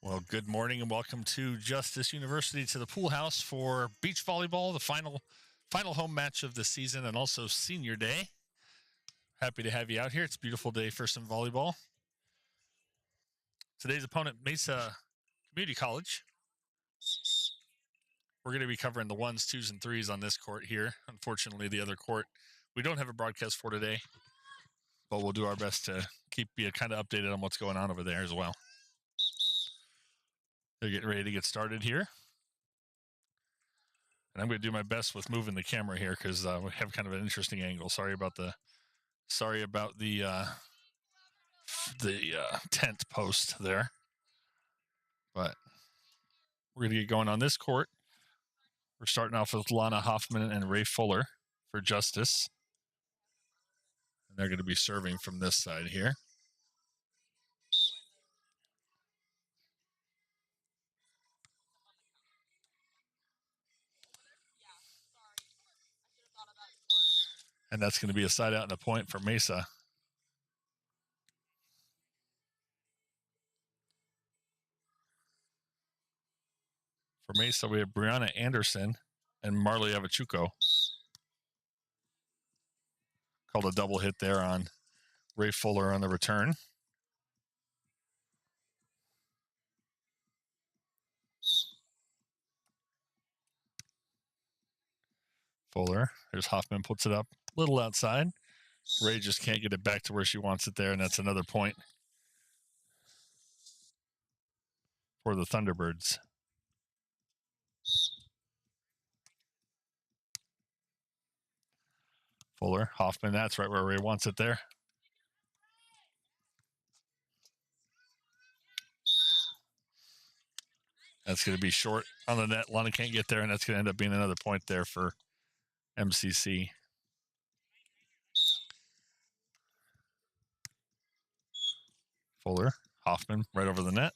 Well, good morning and welcome to Justice University, to the pool house for beach volleyball, the final home match of the season, and also senior day. Happy to have you out here. It's a beautiful day for some volleyball. Today's opponent, Mesa Community College. We're going to be covering the 1s, 2s, and 3s on this court here. Unfortunately, the other court we don't have a broadcast for today, but we'll do our best to keep you kind of updated on what's going on over there as well. They're getting ready to get started here. And I'm going to do my best with moving the camera here because we have kind of an interesting angle. Sorry about the tent post there. But we're going to get going on this court. We're starting off with Lana Hoffman and Ray Fuller for Justice. And they're going to be serving from this side here. And that's going to be a side out and a point for Mesa. For Mesa, we have Brianna Anderson and Marley Avachuco. Called a double hit there on Ray Fuller on the return. Fuller, there's Hoffman, puts it up a little outside. Ray just can't get it back to where she wants it there, and that's another point for the Thunderbirds. Fuller, Hoffman, that's right where Ray wants it there. That's going to be short on the net. Lana can't get there, and that's going to end up being another point there for MCC. Fuller, Hoffman, right over the net.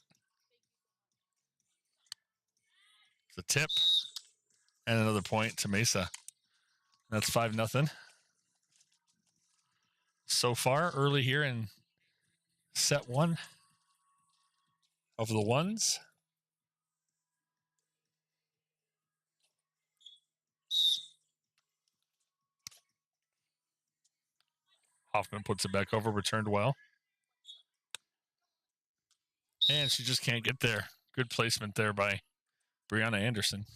It's a tip, and another point to Mesa. That's 5-0. So far, early here in set 1 of the 1s. Hoffman puts it back over, returned well. And she just can't get there. Good placement there by Brianna Anderson.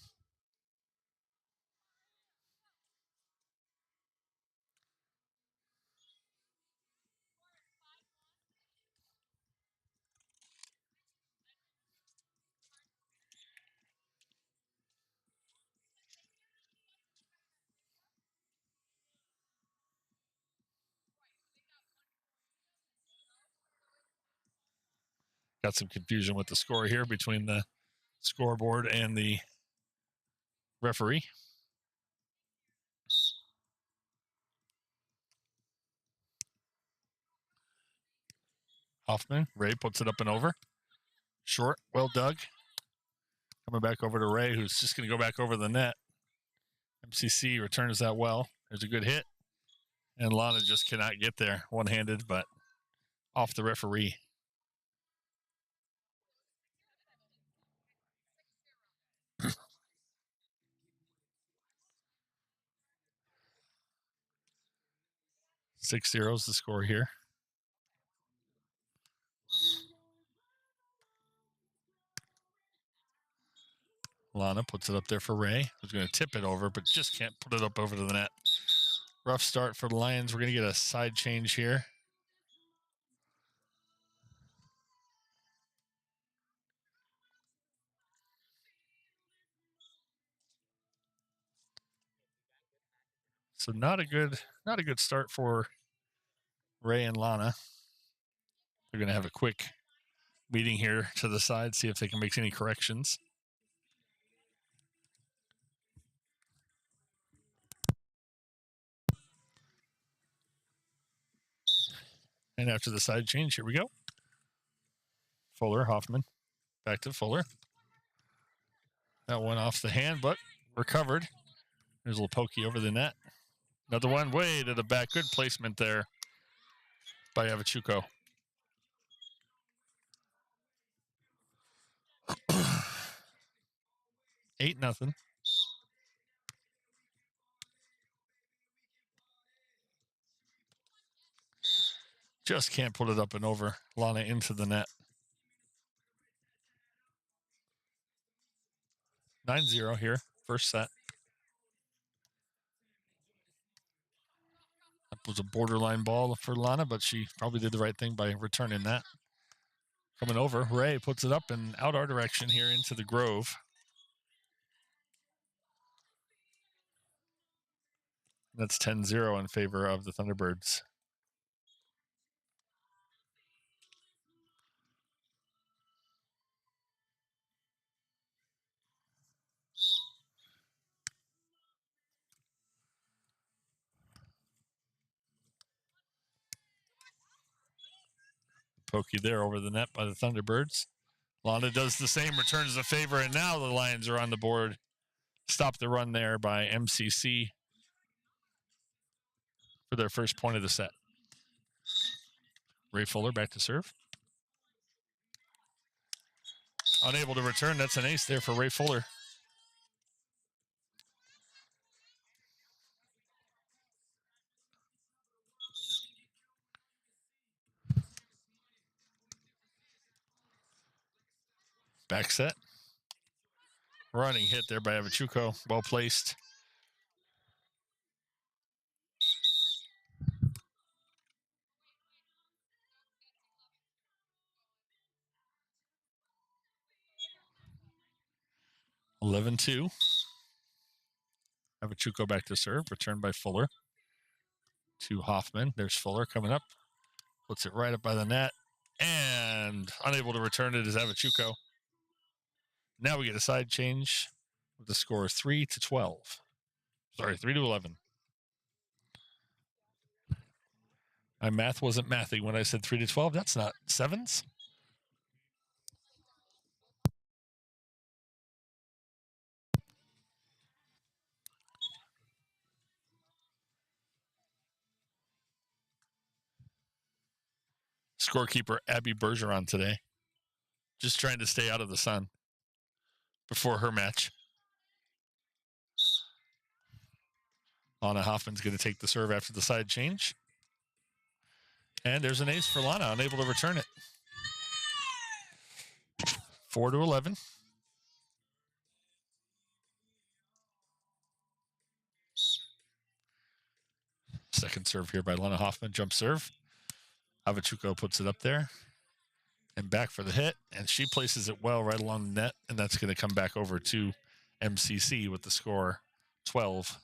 Got some confusion with the score here between the scoreboard and the referee. Hoffman, Ray puts it up and over. Short, well dug. Coming back over to Ray, who's just going to go back over the net. MCC returns that well. There's a good hit. And Lana just cannot get there one-handed, but off the referee. Six zeros the score here. Lana puts it up there for Ray, who's going to tip it over, but just can't put it up over to the net. Rough start for the Lions. We're going to get a side change here. So not a good start for Ray and Lana. They're going to have a quick meeting here to the side, see if they can make any corrections. And after the side change, here we go. Fuller, Hoffman, back to Fuller. That one off the hand, but recovered. There's a little pokey over the net. Another one way to the back. Good placement there by Avachuco. 8-0. Just can't put it up and over. Lana into the net. 9-0 here, first set. That was a borderline ball for Lana, but she probably did the right thing by returning that. Coming over, Ray puts it up and out our direction here into the Grove. That's 10-0 in favor of the Thunderbirds. Pokey there over the net by the Thunderbirds. Lana does the same, returns the favor, and now the Lions are on the board. Stop the run there by MCC for their first point of the set. Ray Fuller back to serve. Unable to return. That's an ace there for Ray Fuller. Back set. Running hit there by Avachuko. Well placed. (11-2). Avachuko back to serve. Returned by Fuller. To Hoffman. There's Fuller coming up. Puts it right up by the net. And unable to return it is Avachuko. Now we get a side change with the score 3-12. Sorry, 3-11. My math wasn't mathing when I said 3-12. That's not sevens. Scorekeeper Abby Bergeron today. Just trying to stay out of the sun before her match. Lana Hoffman's going to take the serve after the side change. And there's an ace for Lana, unable to return it. 4-11. Second serve here by Lana Hoffman. Jump serve. Avachuko puts it up there. And back for the hit. And she places it well right along the net. And that's going to come back over to MCC with the score 12-4.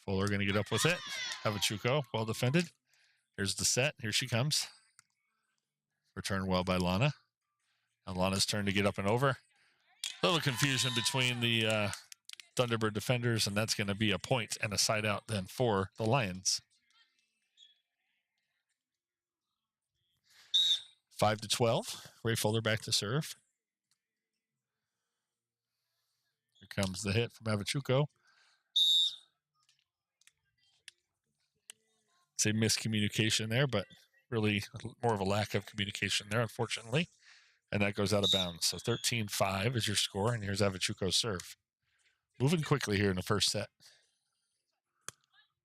Fuller going to get up with it. Avachuko, well defended. Here's the set. Here she comes. Returned well by Lana. And Lana's turn to get up and over. A little confusion between the Thunderbird defenders, and that's going to be a point and a side out then for the Lions. 5-12. Ray Fuller back to serve. Here comes the hit from Avachuko. It's a miscommunication there, but really more of a lack of communication there, unfortunately. And that goes out of bounds. So 13-5 is your score, and here's Avachuko's serve. Moving quickly here in the first set.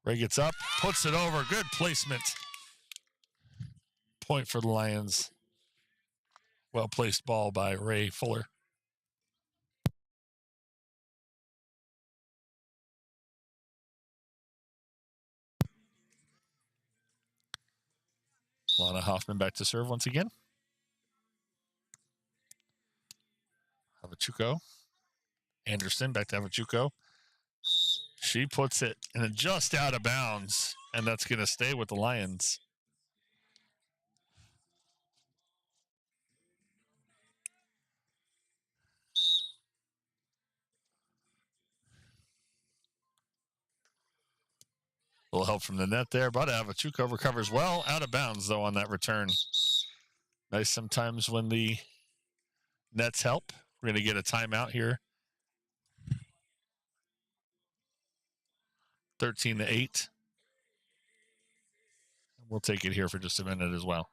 Ray gets up, puts it over. Good placement. Point for the Lions. Well-placed ball by Ray Fuller. Lana Hoffman back to serve once again. Avachuko. Anderson back to Avachuko. She puts it in just out of bounds, and that's going to stay with the Lions. A little help from the net there, but Avachuko recovers well. Out of bounds, though, on that return. Nice sometimes when the nets help. We're going to get a timeout here. 13-8. We'll take it here for just a minute as well.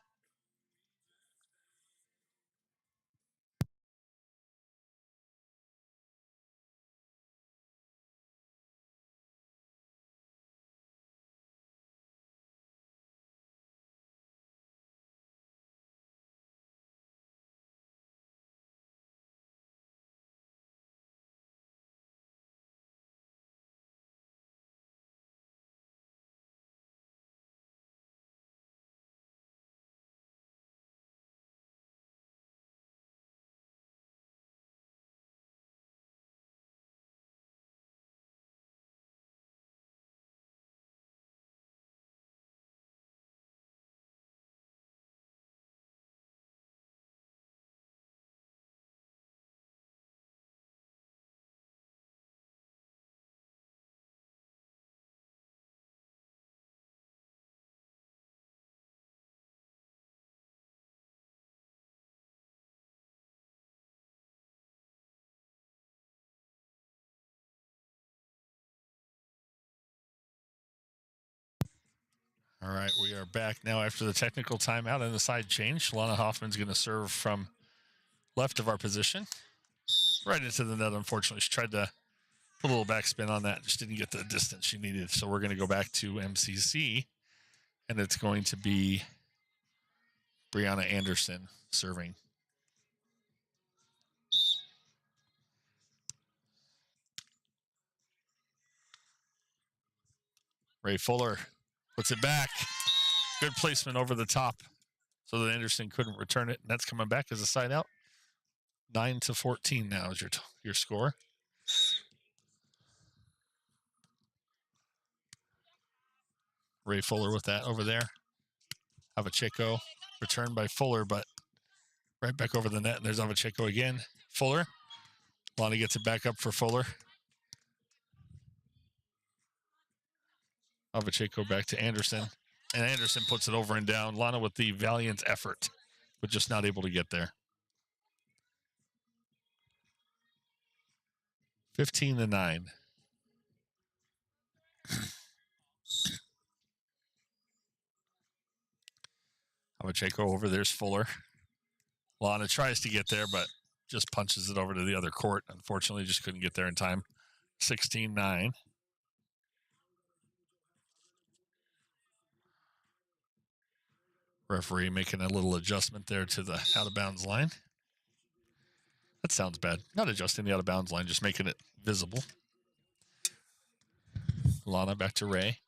All right, we are back now after the technical timeout and the side change. Lana Hoffman's going to serve from left of our position, right into the net, unfortunately. She tried to put a little backspin on that, just didn't get the distance she needed. So we're going to go back to MCC, and it's going to be Brianna Anderson serving. Ray Fuller puts it back. Good placement over the top so that Anderson couldn't return it, and that's coming back as a side out. 9-14 now is your score. Ray Fuller with that over there. Avacheko returned by Fuller, but right back over the net, and there's Avacheko again. Fuller. Lana gets it back up for Fuller. Avacheko back to Anderson. And Anderson puts it over and down. Lana with the valiant effort, but just not able to get there. 15-9. Avacheko over. There's Fuller. Lana tries to get there, but just punches it over to the other court. Unfortunately, just couldn't get there in time. 16-9. Referee making a little adjustment there to the out-of-bounds line. That sounds bad. Not adjusting the out-of-bounds line, just making it visible. Lana back to Ray.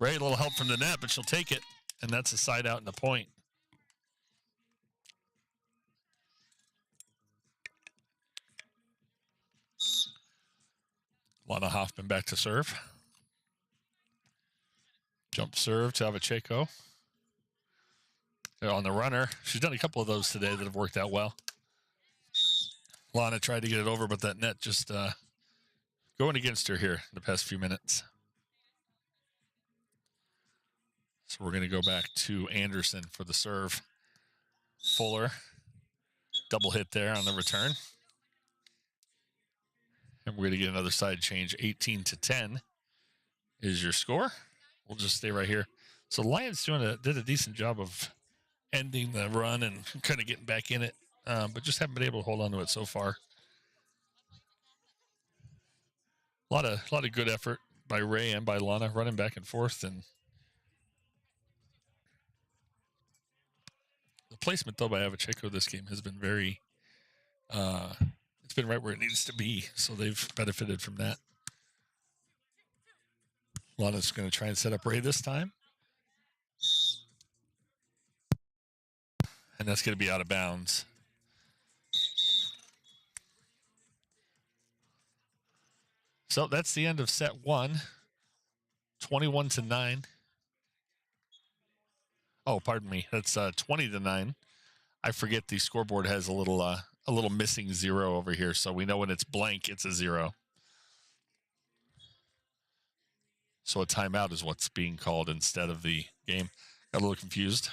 Ray, a little help from the net, but she'll take it. And that's a side out and a point. Lana Hoffman back to serve. Jump serve to Avacheko. On the runner. She's done a couple of those today that have worked out well. Lana tried to get it over, but that net just going against her here in the past few minutes. So we're going to go back to Anderson for the serve. Fuller. Double hit there on the return. And we're going to get another side change. 18-10 is your score. We'll just stay right here. So the Lions did a decent job of ending the run and kind of getting back in it, but just haven't been able to hold on to it so far. A lot of good effort by Ray and by Lana running back and forth, and the placement though by Avacheko this game has been very. It's been right where it needs to be, so they've benefited from that. Lana's going to try and set up Ray this time, and that's going to be out of bounds. So that's the end of set one. 21-9. Oh, pardon me. That's 20-9. I forget the scoreboard has a little missing zero over here, so we know when it's blank, it's a zero. So a timeout is what's being called instead of the game. Got a little confused.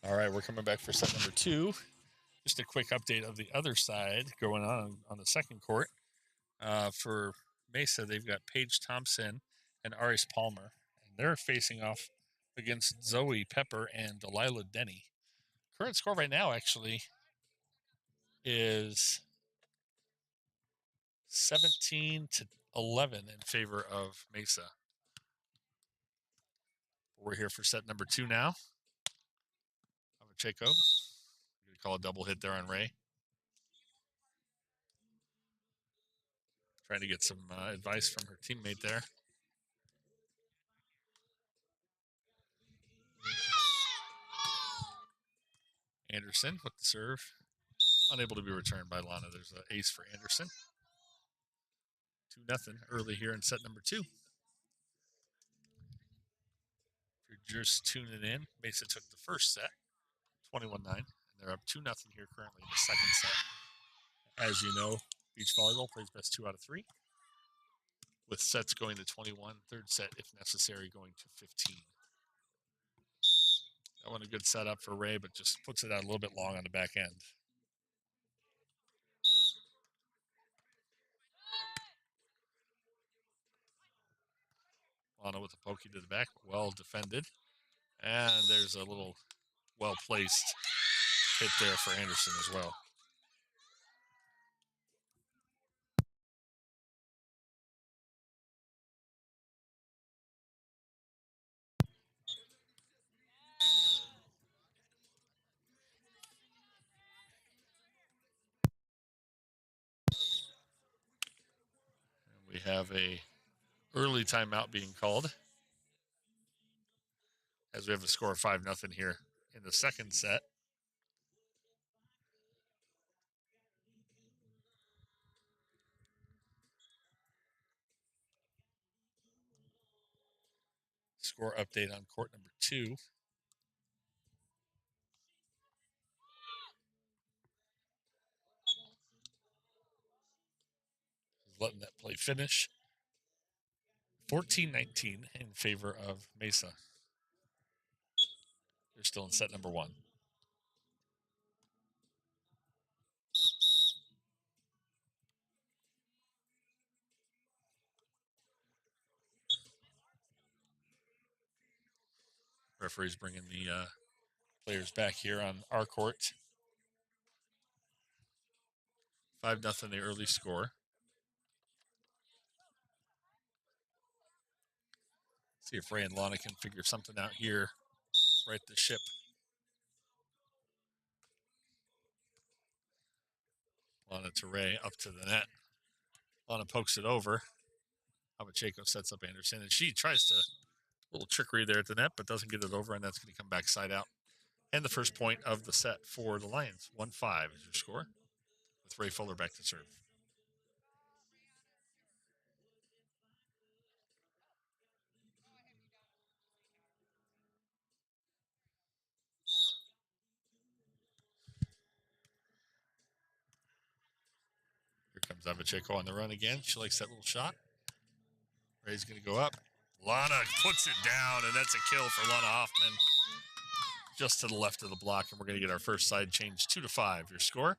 All right, we're coming back for set number 2. Just a quick update of the other side going on the second court. For Mesa, they've got Paige Thompson and Aris Palmer, and they're facing off against Zoe Pepper and Delilah Denny. Current score right now actually is 17-11 in favor of Mesa. We're here for set number 2 now. Pacheco, going to call a double hit there on Ray. Trying to get some advice from her teammate there. Anderson with the serve. Unable to be returned by Lana. There's an ace for Anderson. 2-0 early here in set number 2. If you're just tuning in, Mesa took the first set, 21-9, and they're up 2-0 here currently in the second set. As you know, beach volleyball plays best 2 out of 3, with sets going to 21, third set, if necessary, going to 15. That one a good setup for Ray, but just puts it out a little bit long on the back end. Lana with a pokey to the back, well defended. And there's a little well-placed hit there for Anderson as well. And we have a early timeout being called, as we have a score of 5-0 here in the second set. Score update on court number 2. Letting that play finish. 14-19 in favor of Mesa. They're still in set number 1. Referee's bringing the players back here on our court. 5-0 the early score. See if Ray and Lana can figure something out here. Right the ship. Lana to Ray, up to the net. Lana pokes it over. Pacheco sets up Anderson, and she tries to, a little trickery there at the net, but doesn't get it over, and that's going to come back side out. And the first point of the set for the Lions. 1-5 is your score, with Ray Fuller back to serve. Here comes Pacheco on the run again. She likes that little shot. Ray's going to go up. Lana puts it down, and that's a kill for Lana Hoffman. Just to the left of the block, and we're going to get our first side change. 2-5, your score.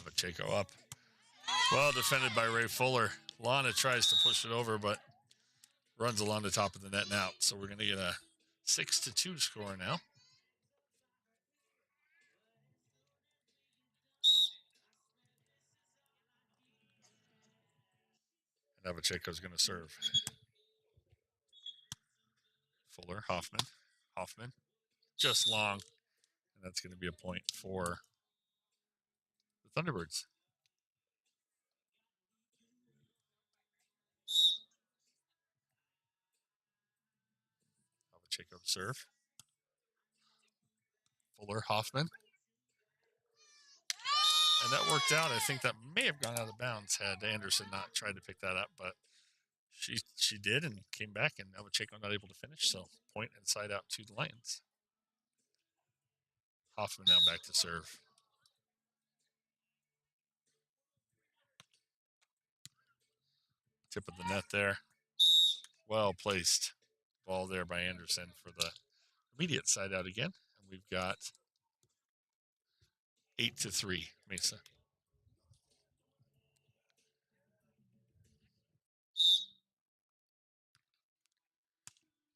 Pacheco up. Well defended by Ray Fuller. Lana tries to push it over, but runs along the top of the net and out. So we're going to get a 6-2 score now. And Pacheco's going to serve. Fuller, Hoffman, just long. And that's going to be a point for the Thunderbirds. Pacheco serve. Fuller, Hoffman. And that worked out. I think that may have gone out of bounds had Anderson not tried to pick that up, but she did and came back, and Novicheko not able to finish. So point and side out to the Lions. Hoffman now back to serve. Tip of the net there. Well placed. Ball there by Anderson for the immediate side out again. And we've got 8-3, Mesa.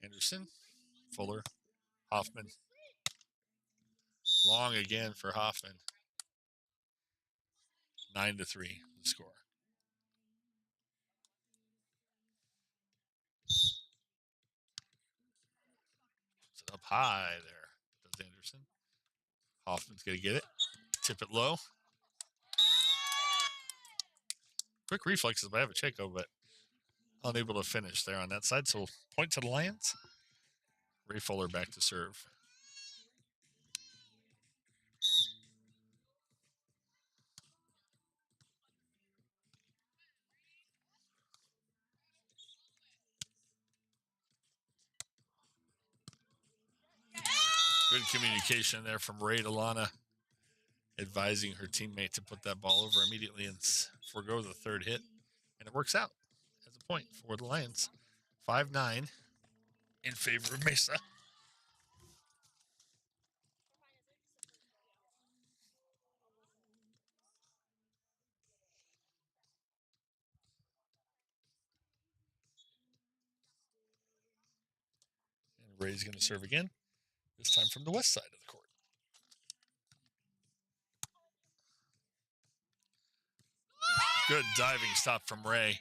Anderson, Fuller, Hoffman. Long again for Hoffman. 9-3, the score. Puts it up high there, does Anderson. Hoffman's going to get it. Tip it low. Quick reflexes by Novicheko, but unable to finish there on that side. So point to the Lions. Ray Fuller back to serve. Good communication there from Ray to Lana, advising her teammate to put that ball over immediately and forego the third hit. And it works out as a point for the Lions. 5-9 in favor of Mesa. And Ray's going to serve again, this time from the west side of the court. Good diving stop from Ray.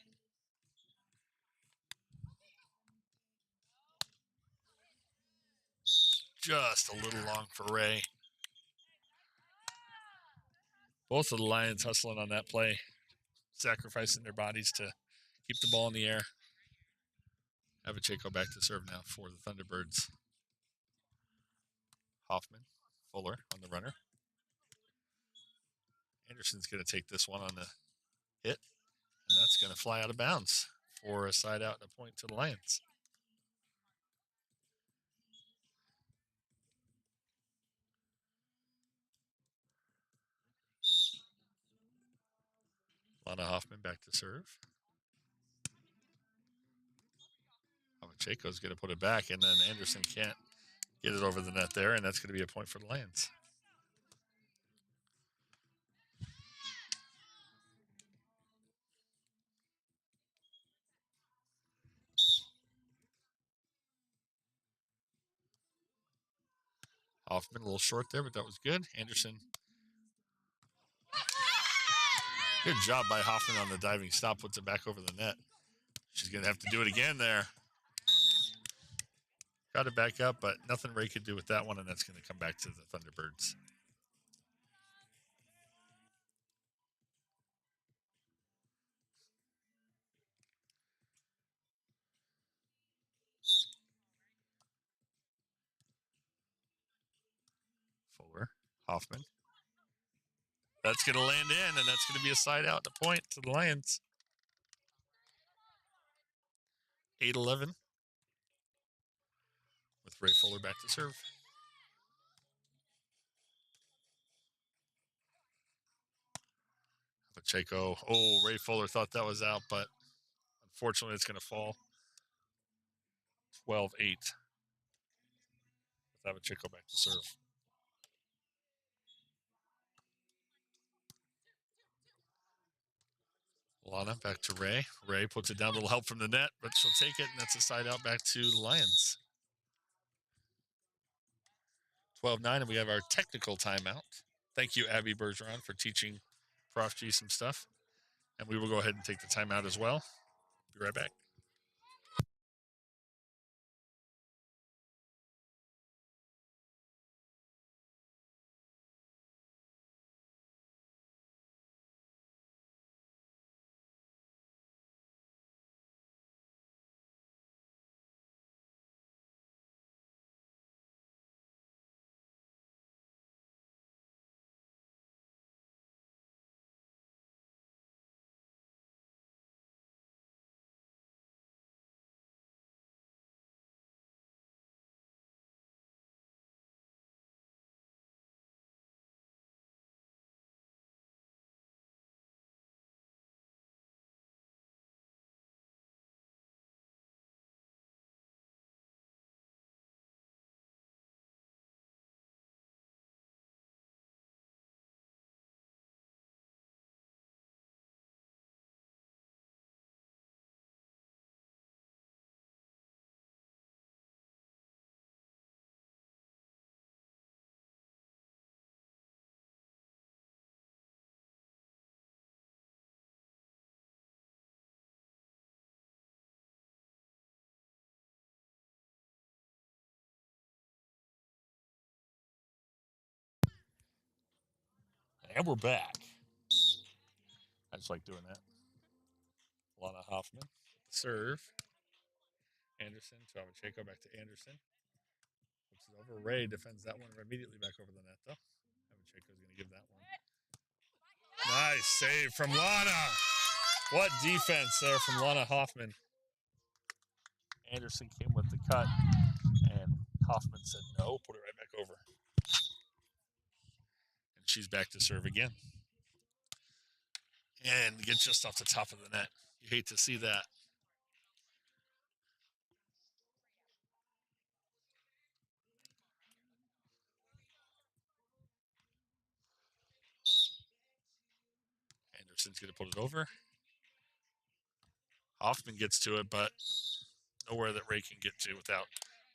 Just a little long for Ray. Both of the Lions hustling on that play, sacrificing their bodies to keep the ball in the air. Novicheko back to serve now for the Thunderbirds. Hoffman, Fuller on the runner. Anderson's going to take this one on the hit, and that's going to fly out of bounds for a side out and a point to the Lions. Lana Hoffman back to serve. Novicheko's going to put it back, and then Anderson can't get it over the net there, and that's going to be a point for the Lions. Hoffman a little short there, but that was good. Anderson. Good job by Hoffman on the diving stop. Puts it back over the net. She's going to have to do it again there. Got it back up, but nothing Ray could do with that one, and that's going to come back to the Thunderbirds. Fuller, Hoffman. That's going to land in, and that's going to be a side out and a point to the Lions. 8-11 with Ray Fuller back to serve. Pacheco. Oh, Ray Fuller thought that was out, but unfortunately it's going to fall. 12-8 with Pacheco back to serve. Lana back to Ray. Ray puts it down, a little help from the net, but she'll take it, and that's a side out back to the Lions. 12-9, and we have our technical timeout. Thank you, Abby Bergeron, for teaching Prof G some stuff. And we will go ahead and take the timeout as well. Be right back. And we're back. I just like doing that. Lana Hoffman, serve. Anderson to Avacheko, back to Anderson. Puts it over. Ray defends that one immediately back over the net, though. Avacheko's going to give that one. Nice save from Lana. What defense there from Lana Hoffman. Anderson came with the cut, and Hoffman said no, put it right back over. And she's back to serve again. And get just off the top of the net. You hate to see that. Anderson's going to put it over. Hoffman gets to it, but nowhere that Ray can get to without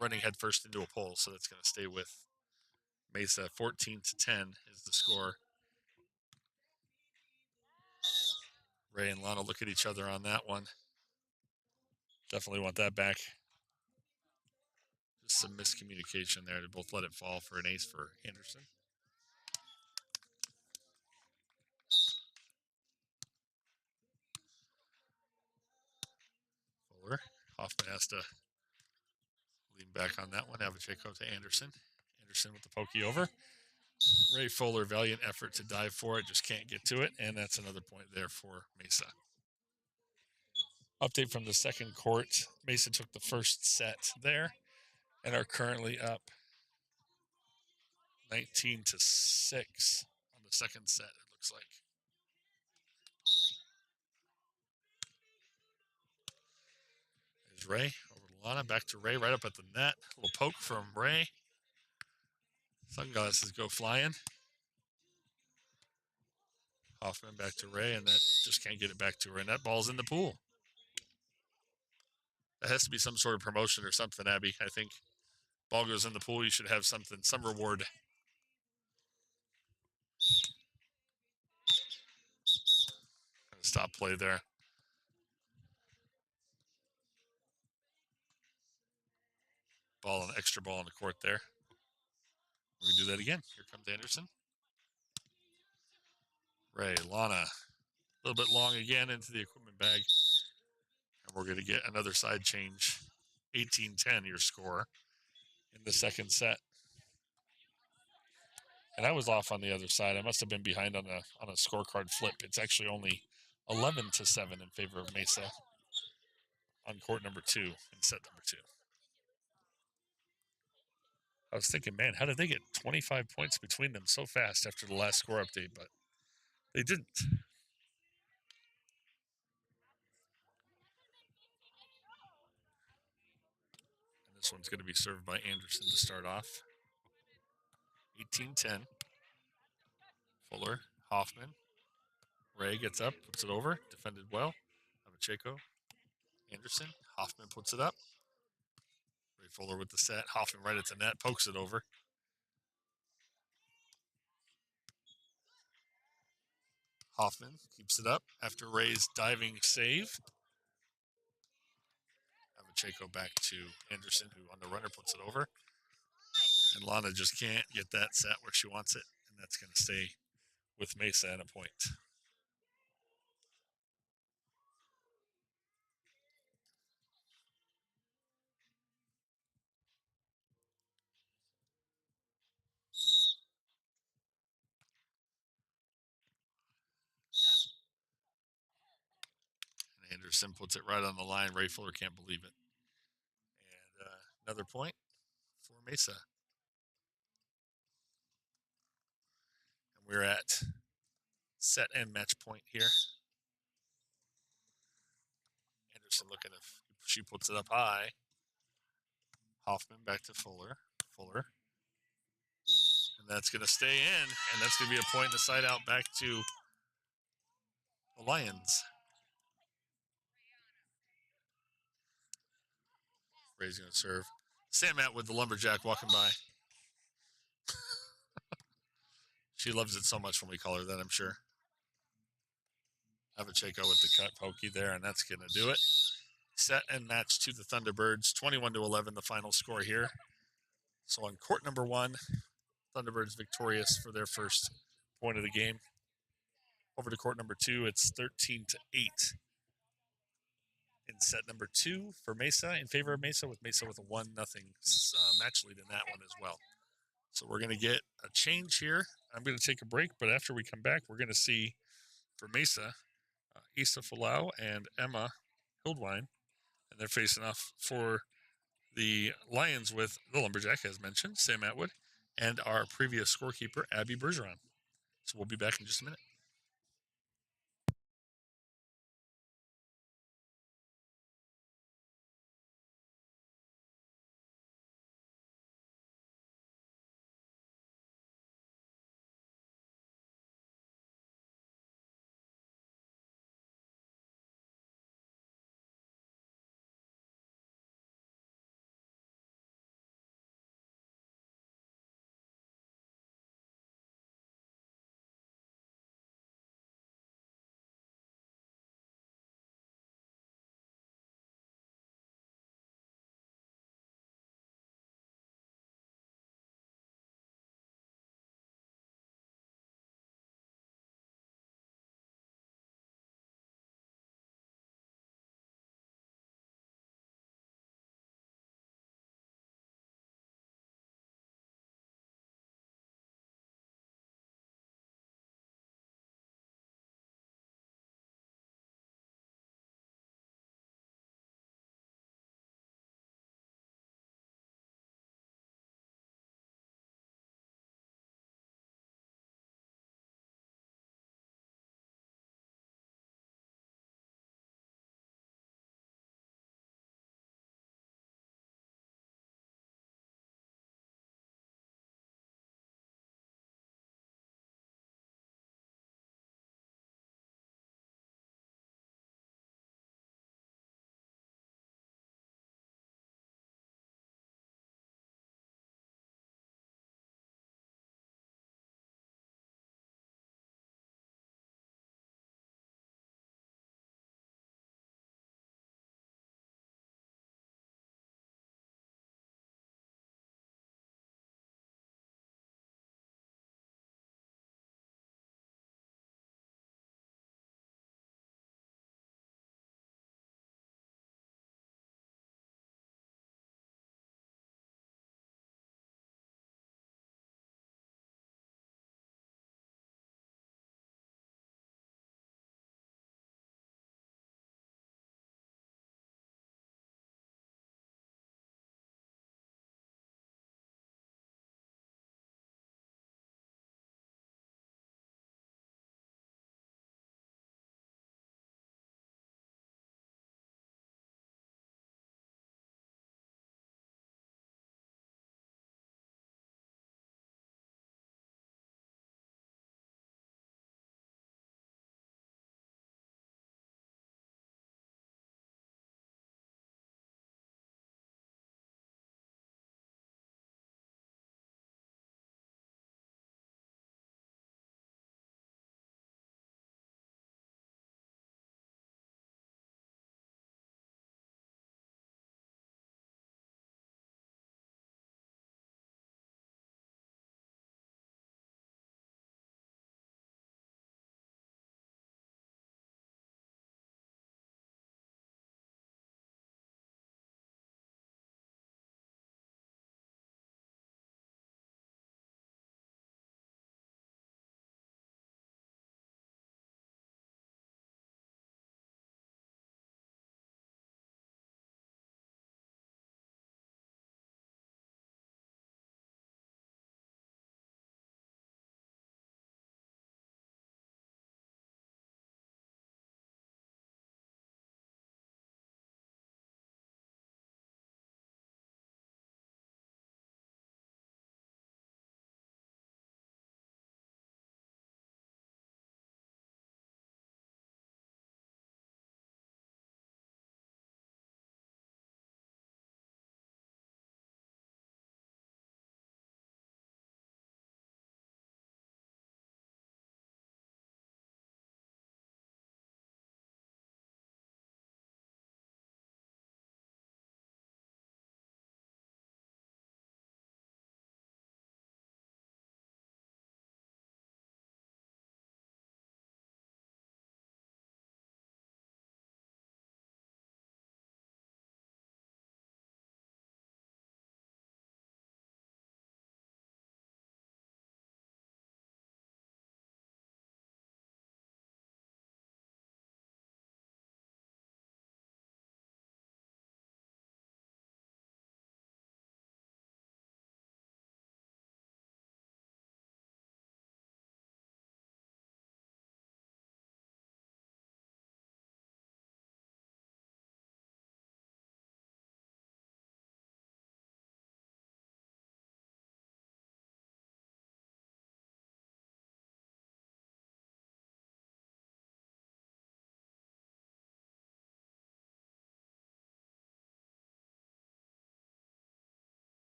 running headfirst into a pole. So that's going to stay with Mesa. 14-10 is the score. Ray and Lana look at each other on that one. Definitely want that back. Just some miscommunication there to both let it fall for an ace for Anderson. Fuller. Hoffman has to lean back on that one. Avacheko to Anderson. Anderson with the pokey over. Ray Fuller, valiant effort to dive for it, just can't get to it, and that's another point there for Mesa. Update from the second court. Mesa took the first set there and are currently up 19-6 on the second set, it looks like. There's Ray over to Lana, back to Ray, right up at the net. A little poke from Ray. Sunglasses go flying. Hoffman back to Ray, and that just can't get it back to her, and that ball's in the pool. That has to be some sort of promotion or something, Abby. I think ball goes in the pool, you should have something, some reward. Stop play there. Ball, an extra ball on the court there. We're going to do that again. Here comes Anderson. Ray, Lana, a little bit long again into the equipment bag. And we're going to get another side change. 18-10 your score in the second set. And I was off on the other side. I must have been behind on a scorecard flip. It's actually only 11-7 in favor of Mesa on court number 2 in set number 2. I was thinking, man, how did they get 25 points between them so fast after the last score update? But they didn't. And this one's going to be served by Anderson to start off. 18-10. Fuller, Hoffman. Ray gets up, puts it over, defended well. Avacheko, Anderson. Hoffman puts it up. Ray Fuller with the set. Hoffman right at the net, pokes it over. Hoffman keeps it up after Ray's diving save. Avacheko back to Anderson, who on the runner puts it over. And Lana just can't get that set where she wants it, and that's going to stay with Mesa at a point. And Anderson puts it right on the line. Ray Fuller can't believe it. And another point for Mesa. And we're at set and match point here. Anderson looking if she puts it up high. Hoffman back to Fuller. Fuller. And that's going to stay in. And that's going to be a point in the side out back to the Lions. Ray's going to serve. Sam Matt with the lumberjack walking by. She loves it so much when we call her that, I'm sure. Avacheko with the cut pokey there, and that's going to do it. Set and match to the Thunderbirds. 21-11, the final score here. So on court number 1, Thunderbirds victorious for their first point of the game. Over to court number 2, it's 13-8 in set number 2 for Mesa, in favor of Mesa with a 1-0 match lead in that one as well. So we're going to get a change here. I'm going to take a break, but after we come back, we're going to see for Mesa, Issa Falau and Emma Hildwine, and they're facing off for the Lions with the Lumberjack, as mentioned, Sam Atwood, and our previous scorekeeper, Abby Bergeron. So we'll be back in just a minute.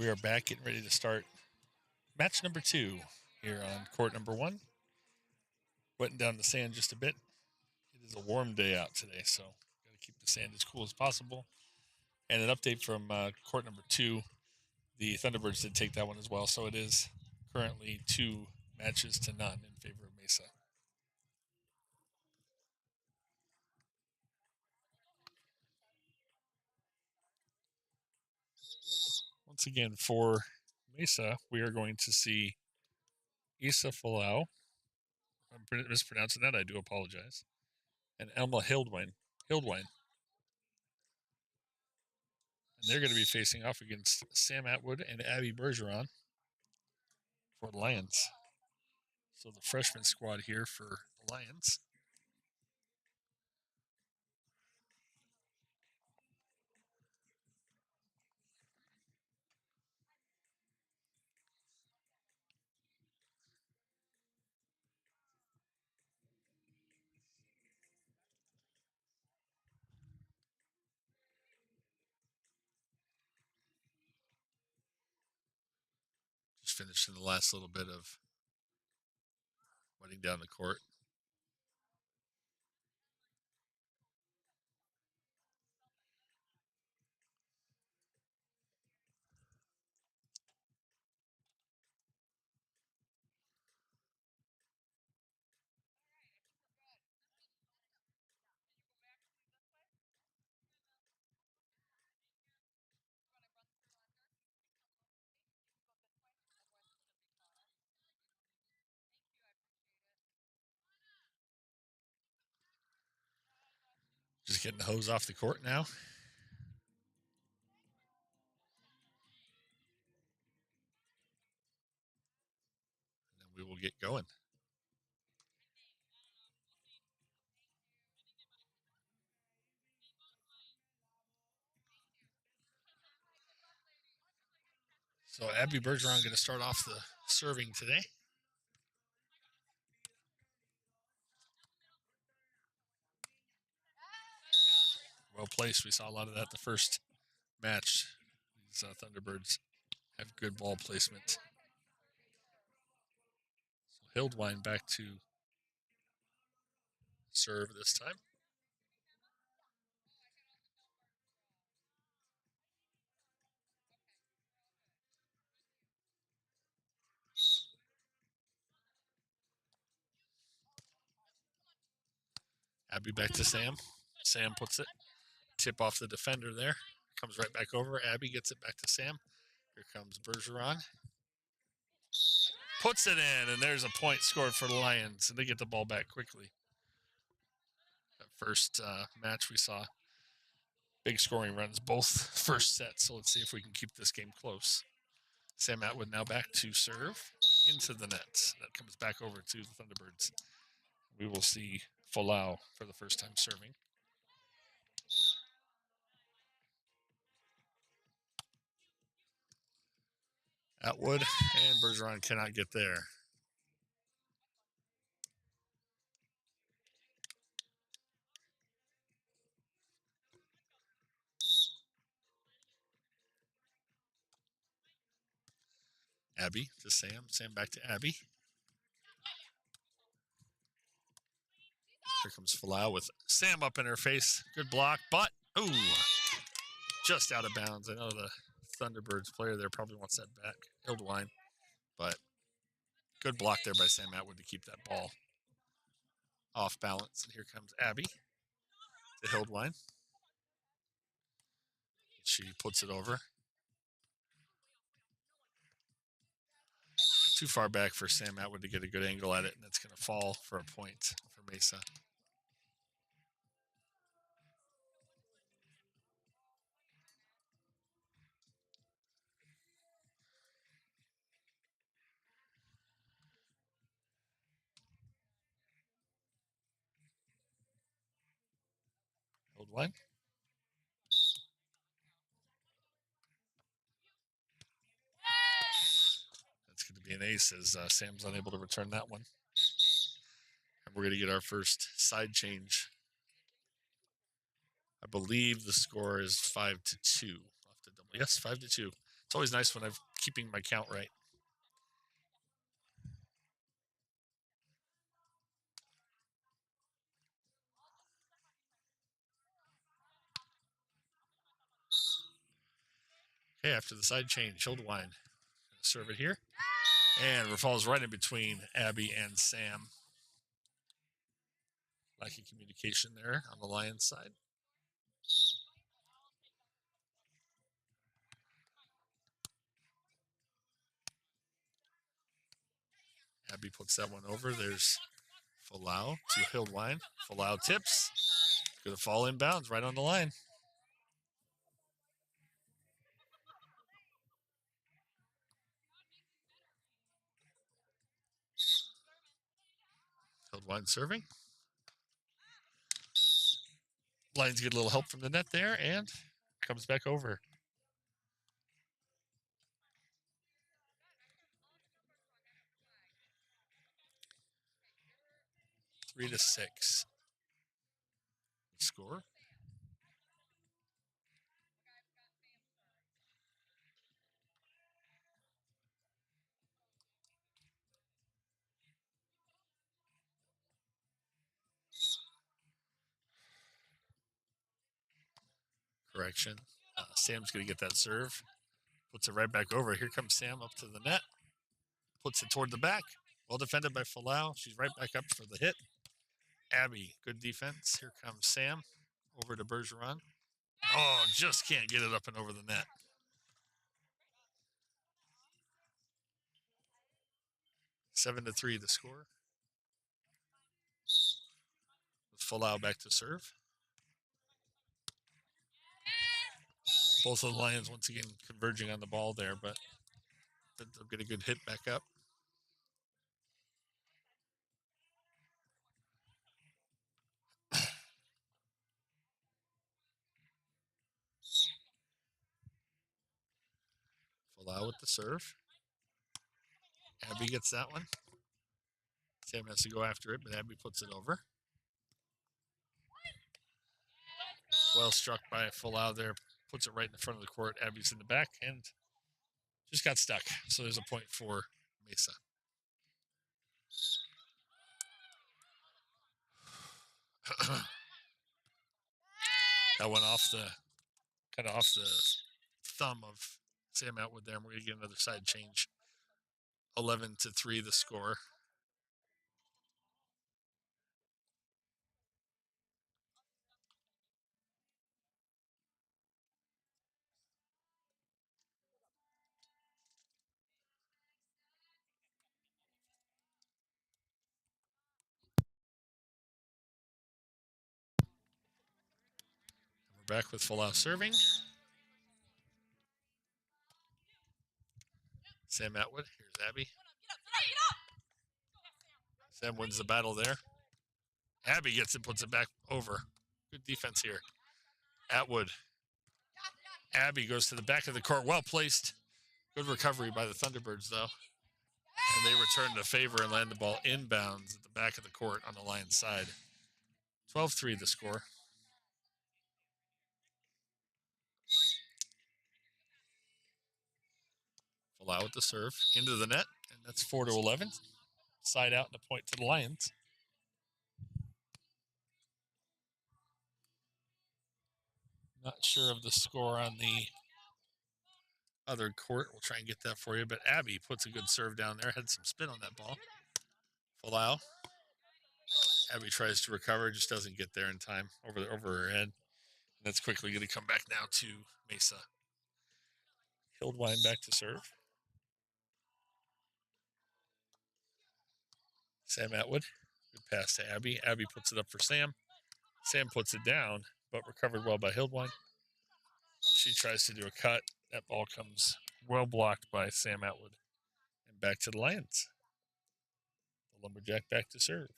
We are back getting ready to start match number 2 here on court number 1. Wetting down the sand just a bit. It is a warm day out today, so got to keep the sand as cool as possible. And an update from court number 2. The Thunderbirds did take that one as well, so it is currently 2 matches to none in favor of Mesa. Once again, for Mesa, we are going to see Isa Folau. If I'm mispronouncing that, I do apologize. And Elma Hildwine. And they're going to be facing off against Sam Atwood and Abby Bergeron for the Lions. So the freshman squad here for the Lions. Just finishing the last little bit of wetting down the court. Just getting the hose off the court now. And then we will get going. So Abby Bergeron going to start off the serving today. Well placed. We saw a lot of that the first match. These Thunderbirds have good ball placement. So Hildwine back to serve this time. Abby back to Sam. Sam puts it. Tip off the defender there. Comes right back over. Abby gets it back to Sam. Here comes Bergeron. Puts it in, and there's a point scored for the Lions. And they get the ball back quickly. That first match we saw big scoring runs both first sets. So let's see if we can keep this game close. Sam Atwood now back to serve into the net. That comes back over to the Thunderbirds. We will see Folau for the first time serving. Atwood and Bergeron cannot get there. Abby to Sam. Sam back to Abby. Here comes Folau with Sam up in her face. Good block, but, ooh, just out of bounds. I know the Thunderbirds player there probably wants that back. Hildwine, but good block there by Sam Atwood to keep that ball off balance. And here comes Abby to Hildwine. She puts it over. Too far back for Sam Atwood to get a good angle at it, and that's going to fall for a point for Mesa. Hildwine. That's going to be an ace as Sam's unable to return that one. And we're going to get our first side change. I believe the score is 5-2. I'll have to double. Yes, 5-2. It's always nice when I'm keeping my count right. Okay, after the side change, Hildwine. Serve it here. And falls right in between Abby and Sam. Lacking communication there on the Lions side. Abby puts that one over. There's Folau to Hildwine. Folau tips. Going to fall inbounds right on the line. Hildwine serving. Lions get a little help from the net there and comes back over. 3-6. Score. Correction. Sam's going to get that serve. Puts it right back over. Here comes Sam up to the net. Puts it toward the back. Well defended by Folau. She's right back up for the hit. Abby, good defense. Here comes Sam. Over to Bergeron. Oh, just can't get it up and over the net. Seven to 3 the score. With Folau back to serve. Both of the Lions once again converging on the ball there, but they'll get a good hit back up. Folau with the serve. Abby gets that one. Sam has to go after it, but Abby puts it over. Well struck by Folau there. Puts it right in the front of the court. Abby's in the back and just got stuck. So there's a point for Mesa. That went off the thumb of Sam Atwood there. And we're going to get another side change. 11 to 3 the score. We're back with Folau serving. Sam Atwood. Here's Abby. Sam wins the battle there. Abby gets it, puts it back over. Good defense here. Atwood. Abby goes to the back of the court. Well placed. Good recovery by the Thunderbirds, though. And they return the favor and land the ball inbounds at the back of the court on the Lions side. 12-3 the score. Folau with the serve into the net, and that's 4-11. Side out and a point to the Lions. Not sure of the score on the other court. We'll try and get that for you. But Abby puts a good serve down there. Had some spin on that ball. Folau. Abby tries to recover, just doesn't get there in time over her head. And that's quickly going to come back now to Mesa. Hildwine back to serve. Sam Atwood. Good pass to Abby. Abby puts it up for Sam. Sam puts it down, but recovered well by Hildwine. She tries to do a cut. That ball comes well blocked by Sam Atwood. And back to the Lions. The Lumberjack back to serve.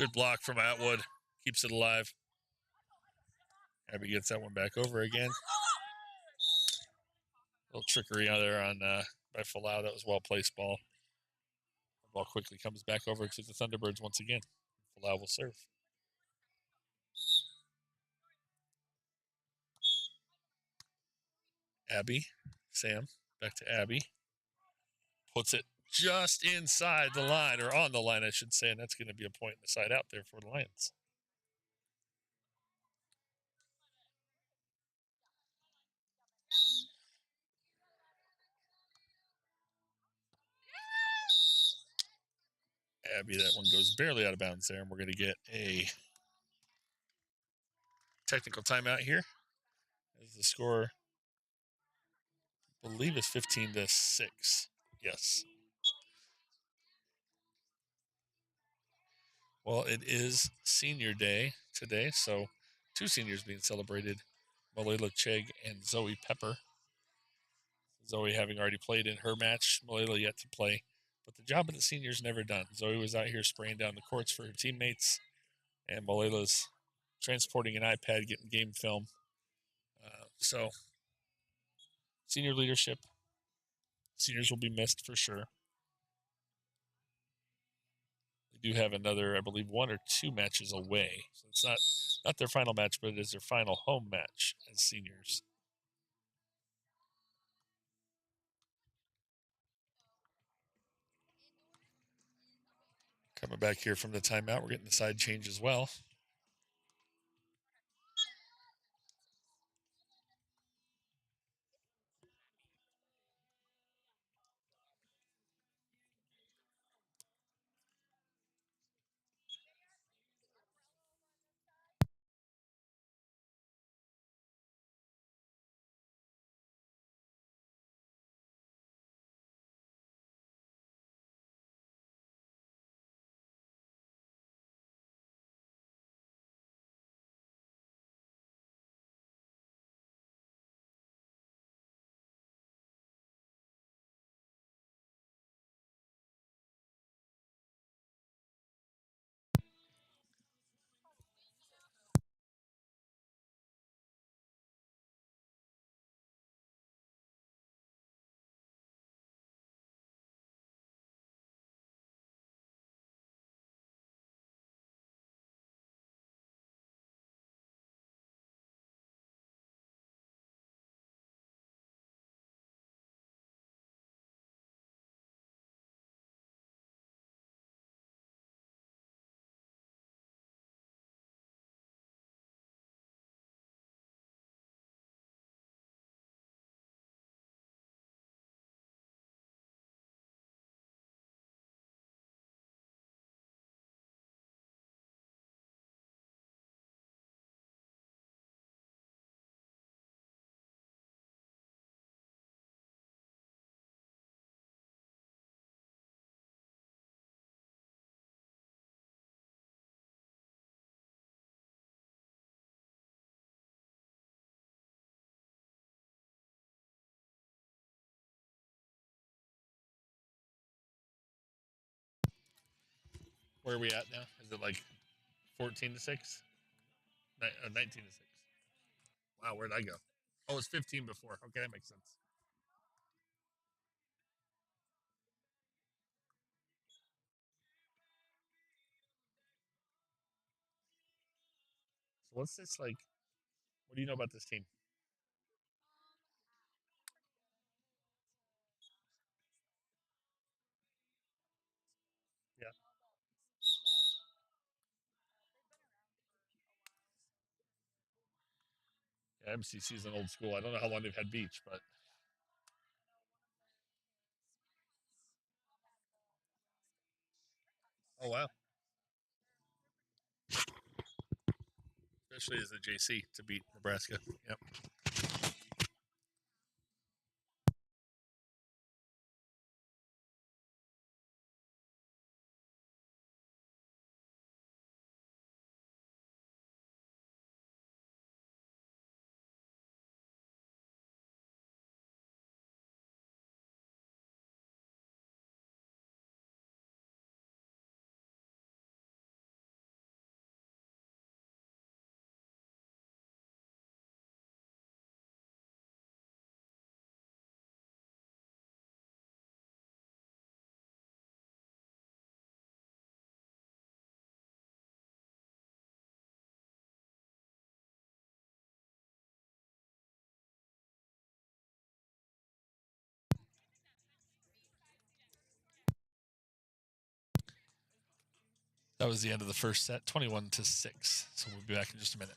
Good block from Atwood. Keeps it alive. Abby gets that one back over again. little trickery out there on by Falau. That was well placed ball. The ball quickly comes back over to the Thunderbirds once again. Falau will serve. Abby, Sam, back to Abby. Puts it just inside the line, or on the line, I should say, and that's going to be a point in the side out there for the Lions. Abby, that one goes barely out of bounds there, and we're going to get a technical timeout here. As the score, I believe, is 15-6. Yes. Well, it is senior day today, so 2 seniors being celebrated. Malayla Chegg and Zoe Pepper. Zoe having already played in her match, Malayla yet to play. But the job of the seniors never done. Zoe was out here spraying down the courts for her teammates, and Malayla's transporting an iPad, getting game film. So, senior leadership, seniors will be missed for sure. They do have another, I believe, 1 or 2 matches away. So it's not their final match, but it is their final home match as seniors. Coming back here from the timeout, we're getting the side change as well. Where are we at now? Is it like 14-6? 19-6. Wow, where'd I go? Oh, it's 15 before. Okay, that makes sense. So what's this like? What do you know about this team? Yeah. Yeah, MCC is an old school. I don't know how long they've had beach, but oh wow. Especially as a JC to beat Nebraska. Yep. That was the end of the first set, 21-6. So we'll be back in just a minute.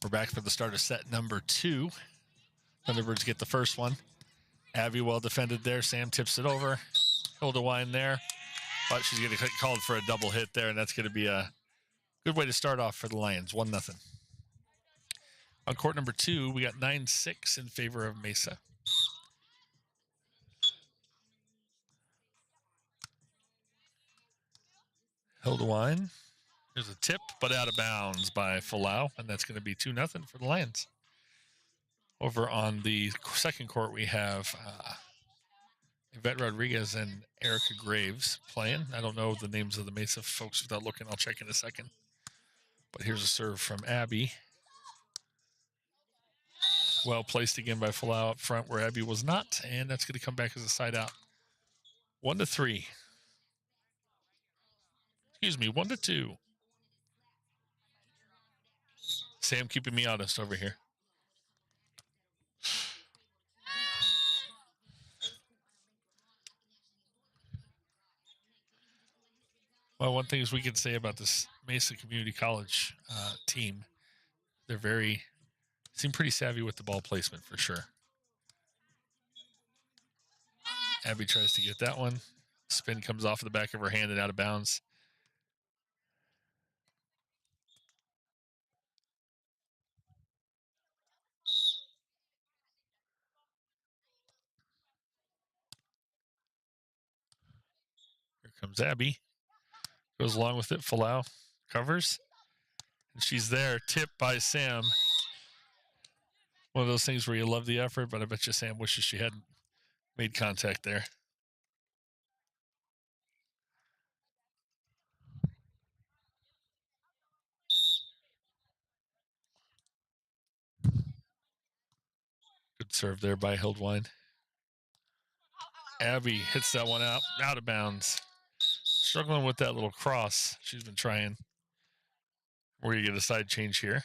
We're back for the start of set number 2. Thunderbirds get the first one. Abby well defended there. Sam tips it over. Hildewine there. But she's going to get called for a double hit there, and that's going to be a good way to start off for the Lions. 1-0. On court number 2, we got 9-6 in favor of Mesa. Hildewine. There's a tip, but out of bounds by Folau, and that's going to be 2-0 for the Lions. Over on the second court, we have Yvette Rodriguez and Erica Graves playing. I don't know the names of the Mesa folks without looking. I'll check in a second. But here's a serve from Abby. Well placed again by Folau up front where Abby was not, and that's going to come back as a side out. 1-3. Excuse me, 1-2. Sam keeping me honest over here. Well, one thing is we can say about this Mesa Community College team, they're seem pretty savvy with the ball placement for sure. Abby tries to get that one. Spin comes off of the back of her hand and out of bounds. Here comes Abby. Goes along with it. Folau covers. And she's there. Tipped by Sam. One of those things where you love the effort, but I bet you Sam wishes she hadn't made contact there. Good serve there by Hildewine. Abby hits that one out of bounds. Struggling with that little cross. She's been trying. We're going to get a side change here.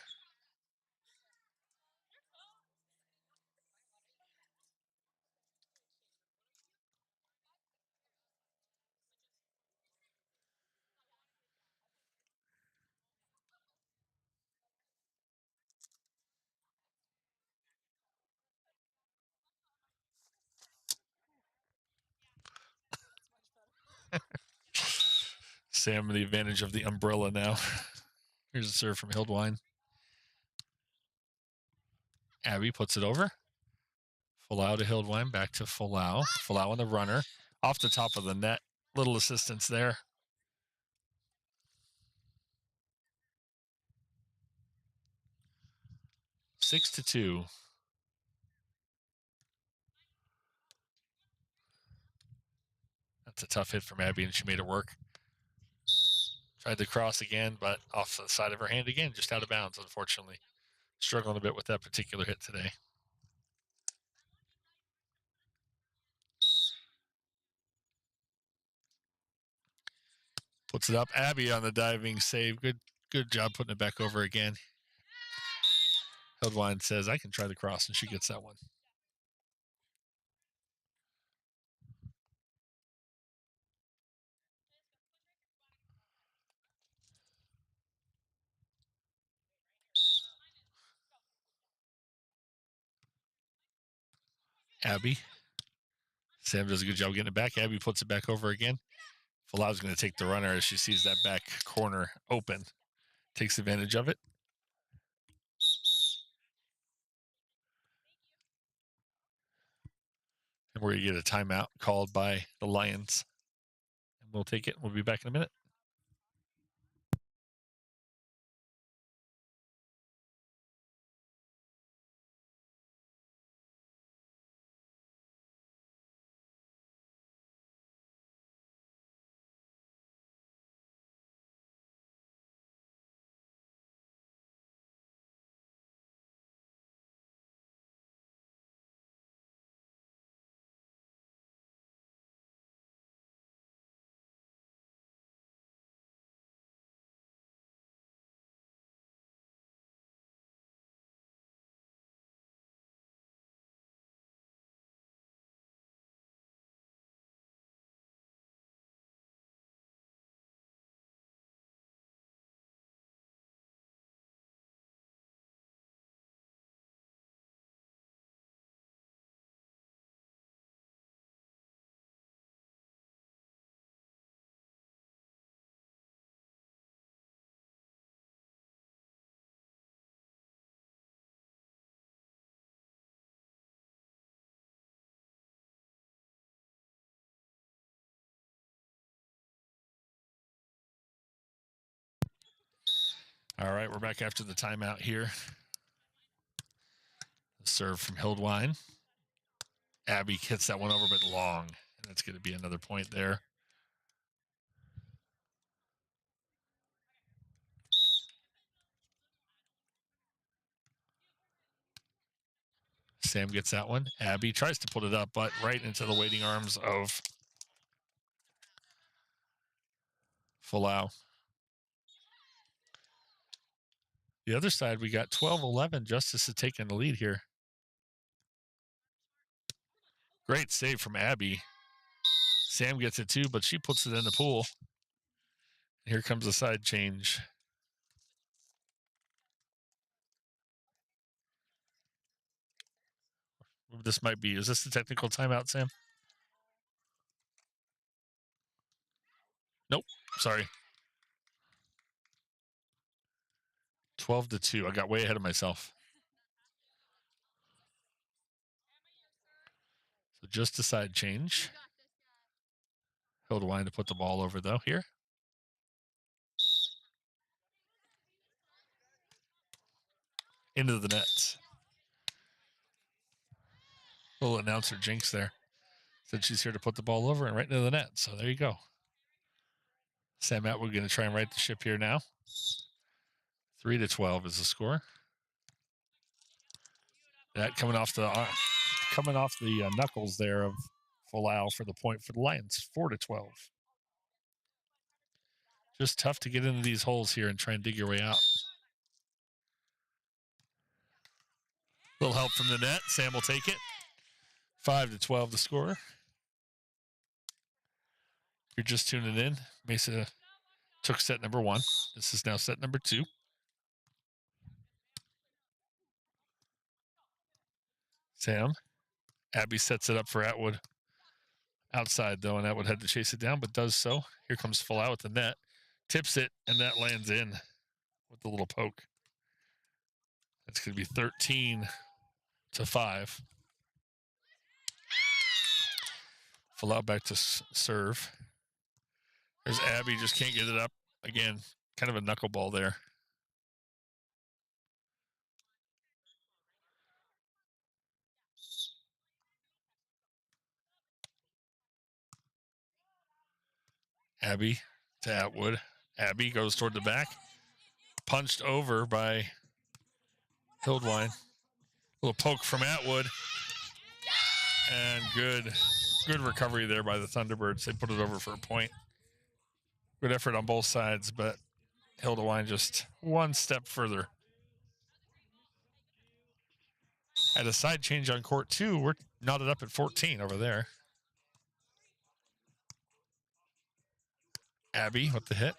Sam, the advantage of the umbrella now. Here's a serve from Hildewine. Abby puts it over. Folau to Hildewine, back to Folau. Folau on the runner. Off the top of the net. Little assistance there. 6-2. That's a tough hit from Abby, and she made it work. Tried to cross again, but off the side of her hand again, just out of bounds, unfortunately. Struggling a bit with that particular hit today. Puts it up. Abby on the diving save. Good job putting it back over again. Heldwine says, I can try the cross, and she gets that one. Abby. Sam does a good job getting it back. Abby puts it back over again. Falau's going to take the runner as she sees that back corner open. Takes advantage of it. And we're going to get a timeout called by the Lions. And we'll take it. We'll be back in a minute. All right, we're back after the timeout here. The serve from Hildwine. Abby hits that one over, but long. And that's going to be another point there. Sam gets that one. Abby tries to put it up, but right into the waiting arms of Folau. The other side, we got 12-11. Justice is taking the lead here. Great save from Abby. Sam gets it too, but she puts it in the pool. Here comes the side change. This might be, is this the technical timeout, Sam? Nope, sorry. 12-2. I got way ahead of myself. So just a side change. Hildwine to put the ball over, though, here. Into the net. Little announcer jinx there. Said she's here to put the ball over and right into the net. So there you go. Sam Atwood going to try and right the ship here now. 3-12 is the score. That coming off the knuckles there of Folau for the point for the Lions. 4-12. Just tough to get into these holes here and try and dig your way out. Little help from the net. Sam will take it. 5-12 the score. You're just tuning in. Mesa took set number 1. This is now set number 2. Sam. Abby sets it up for Atwood. Outside, though, and Atwood had to chase it down, but does so. Here comes Folau with the net. Tips it, and that lands in with the little poke. That's going to be 13-5. Folau back to serve. There's Abby, just can't get it up. Again, kind of a knuckleball there. Abby to Atwood. Abby goes toward the back. Punched over by Hildwine. A little poke from Atwood. And good recovery there by the Thunderbirds. They put it over for a point. Good effort on both sides, but Hildwine just one step further. At a side change on court 2, we're knotted up at 14 over there. Abby with the hit.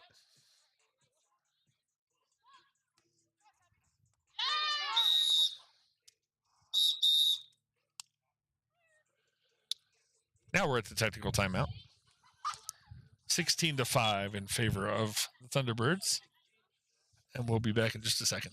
Now we're at the technical timeout. 16-5 in favor of the Thunderbirds. And we'll be back in just a second.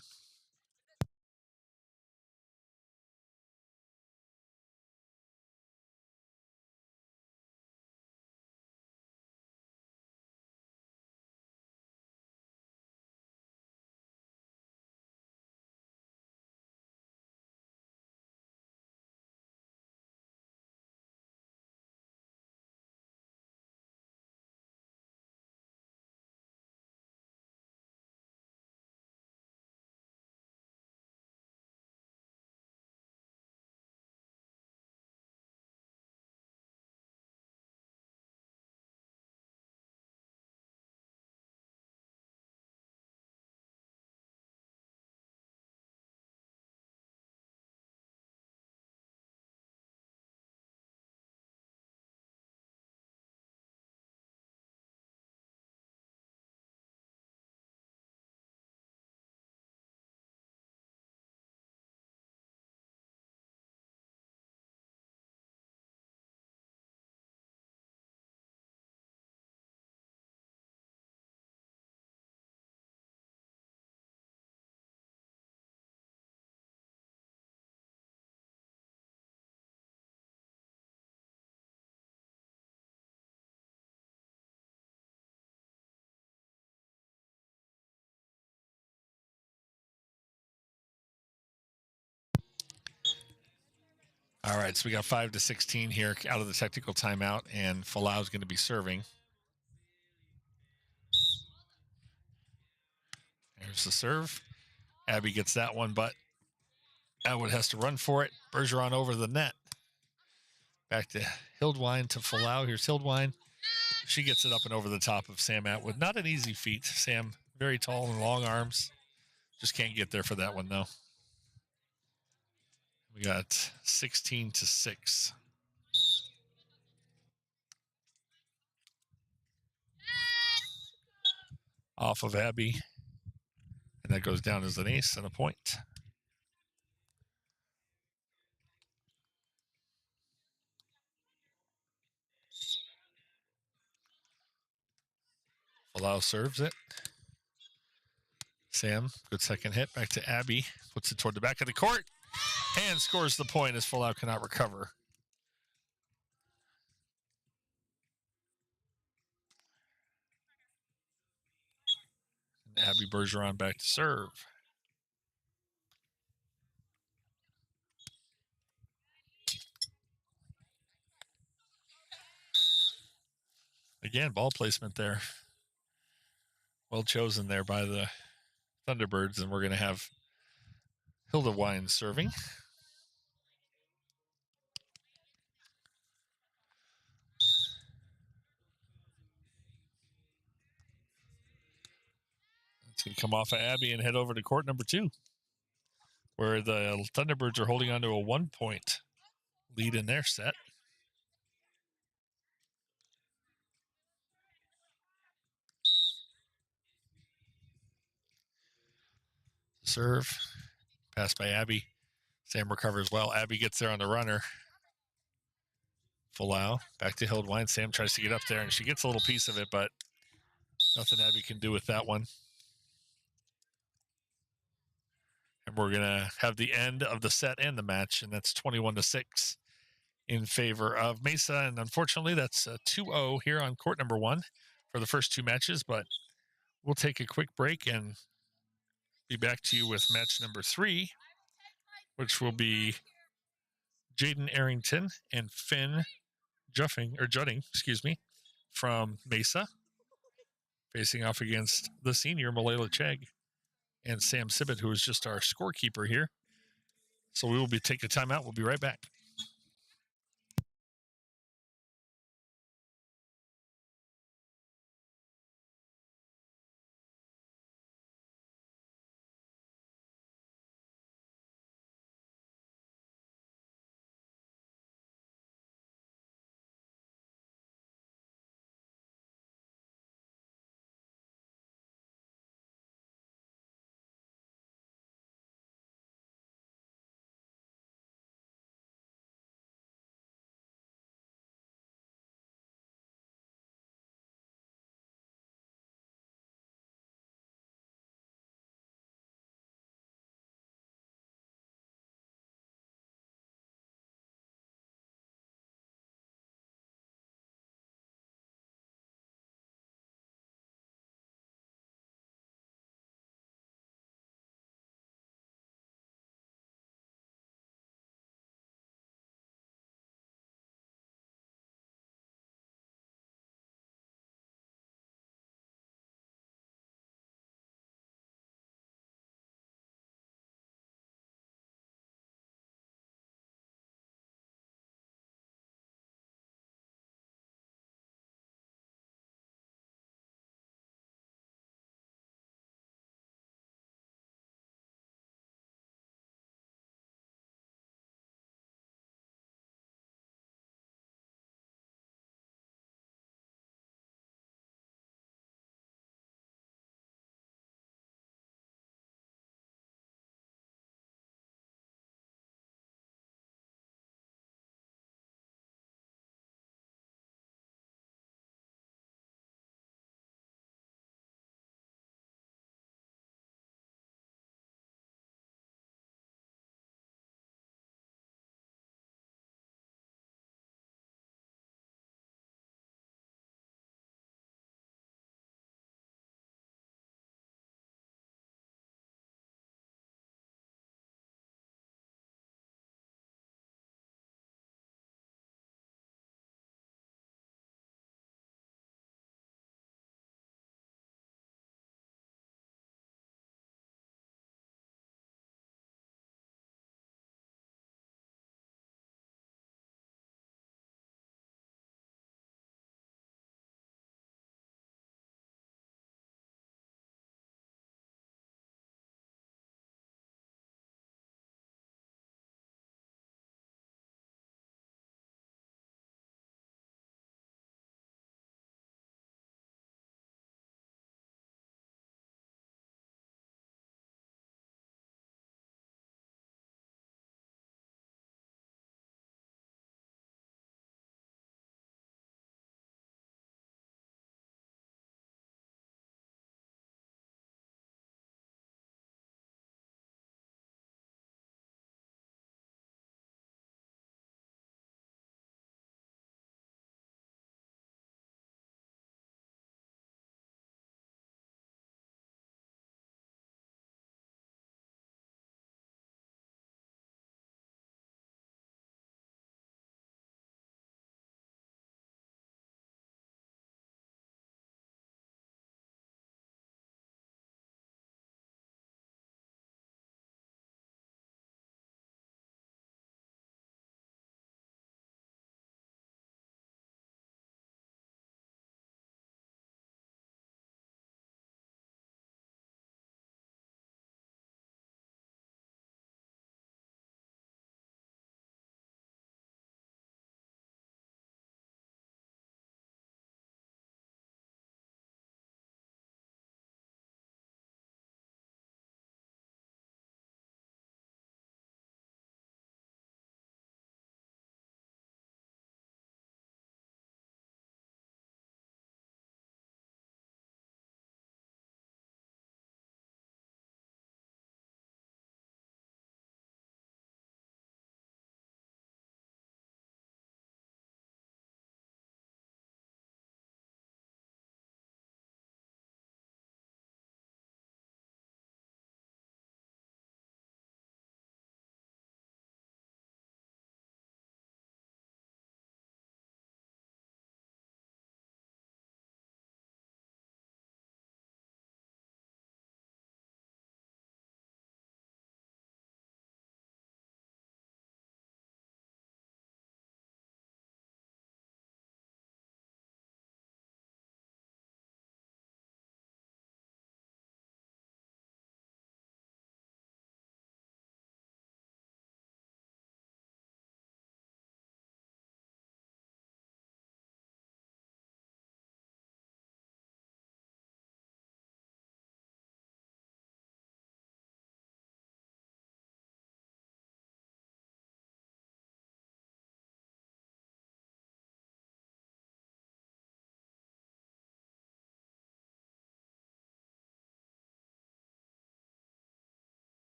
All right, so we got 5-16 here out of the technical timeout, and Falau is going to be serving. There's the serve. Abby gets that one, but Atwood has to run for it. Bergeron over the net. Back to Hildwine to Falau. Here's Hildwine. She gets it up and over the top of Sam Atwood. Not an easy feat. Sam, very tall and long arms. Just can't get there for that one, though. We got 16-6. Off of Abby. And that goes down as an ace and a point. Falau serves it. Sam, good second hit. Back to Abby. Puts it toward the back of the court. And scores the point as Falau cannot recover. And Abby Bergeron back to serve. Again, ball placement there. Well chosen there by the Thunderbirds, and we're going to have Hildwine serving. It's going to come off of Abby and head over to court number 2, where the Thunderbirds are holding on to a 1-point lead in their set. Serve. Pass by Abby. Sam recovers well. Abby gets there on the runner. Falau. Back to Hildwine. Sam tries to get up there, and she gets a little piece of it, but nothing Abby can do with that one. And we're going to have the end of the set and the match, and that's 21-6 in favor of Mesa. And unfortunately, that's a 2-0 here on court number 1 for the first 2 matches, but we'll take a quick break and be back to you with match number 3, which will be Jaden Arrington and Finn Jutting, from Mesa facing off against the senior, Malayla Chegg, and Sam Sibbett, who is just our scorekeeper here. So we will be taking a timeout. We'll be right back.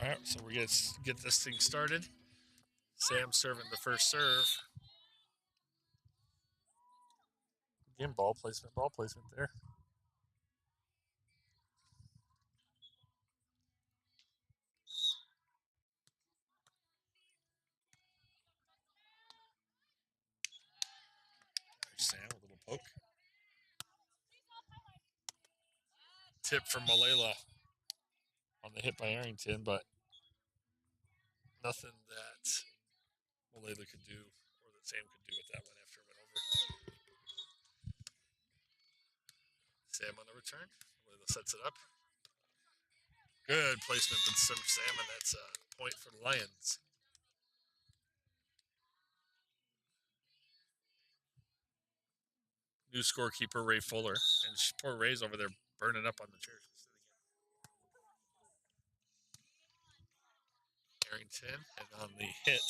All right, so we're going to get this thing started. Sam serving the first serve. Again, ball placement there. There's Sam, a little poke. Tip from Malela on the hit by Arrington, but nothing that Malela could do or that Sam could do with that one after it went over. Sam on the return. Malela sets it up. Good placement from Sam, and that's a point for the Lions. New scorekeeper, Ray Fuller. And poor Ray's over there burning up on the chairs. Arrington, and on the hit,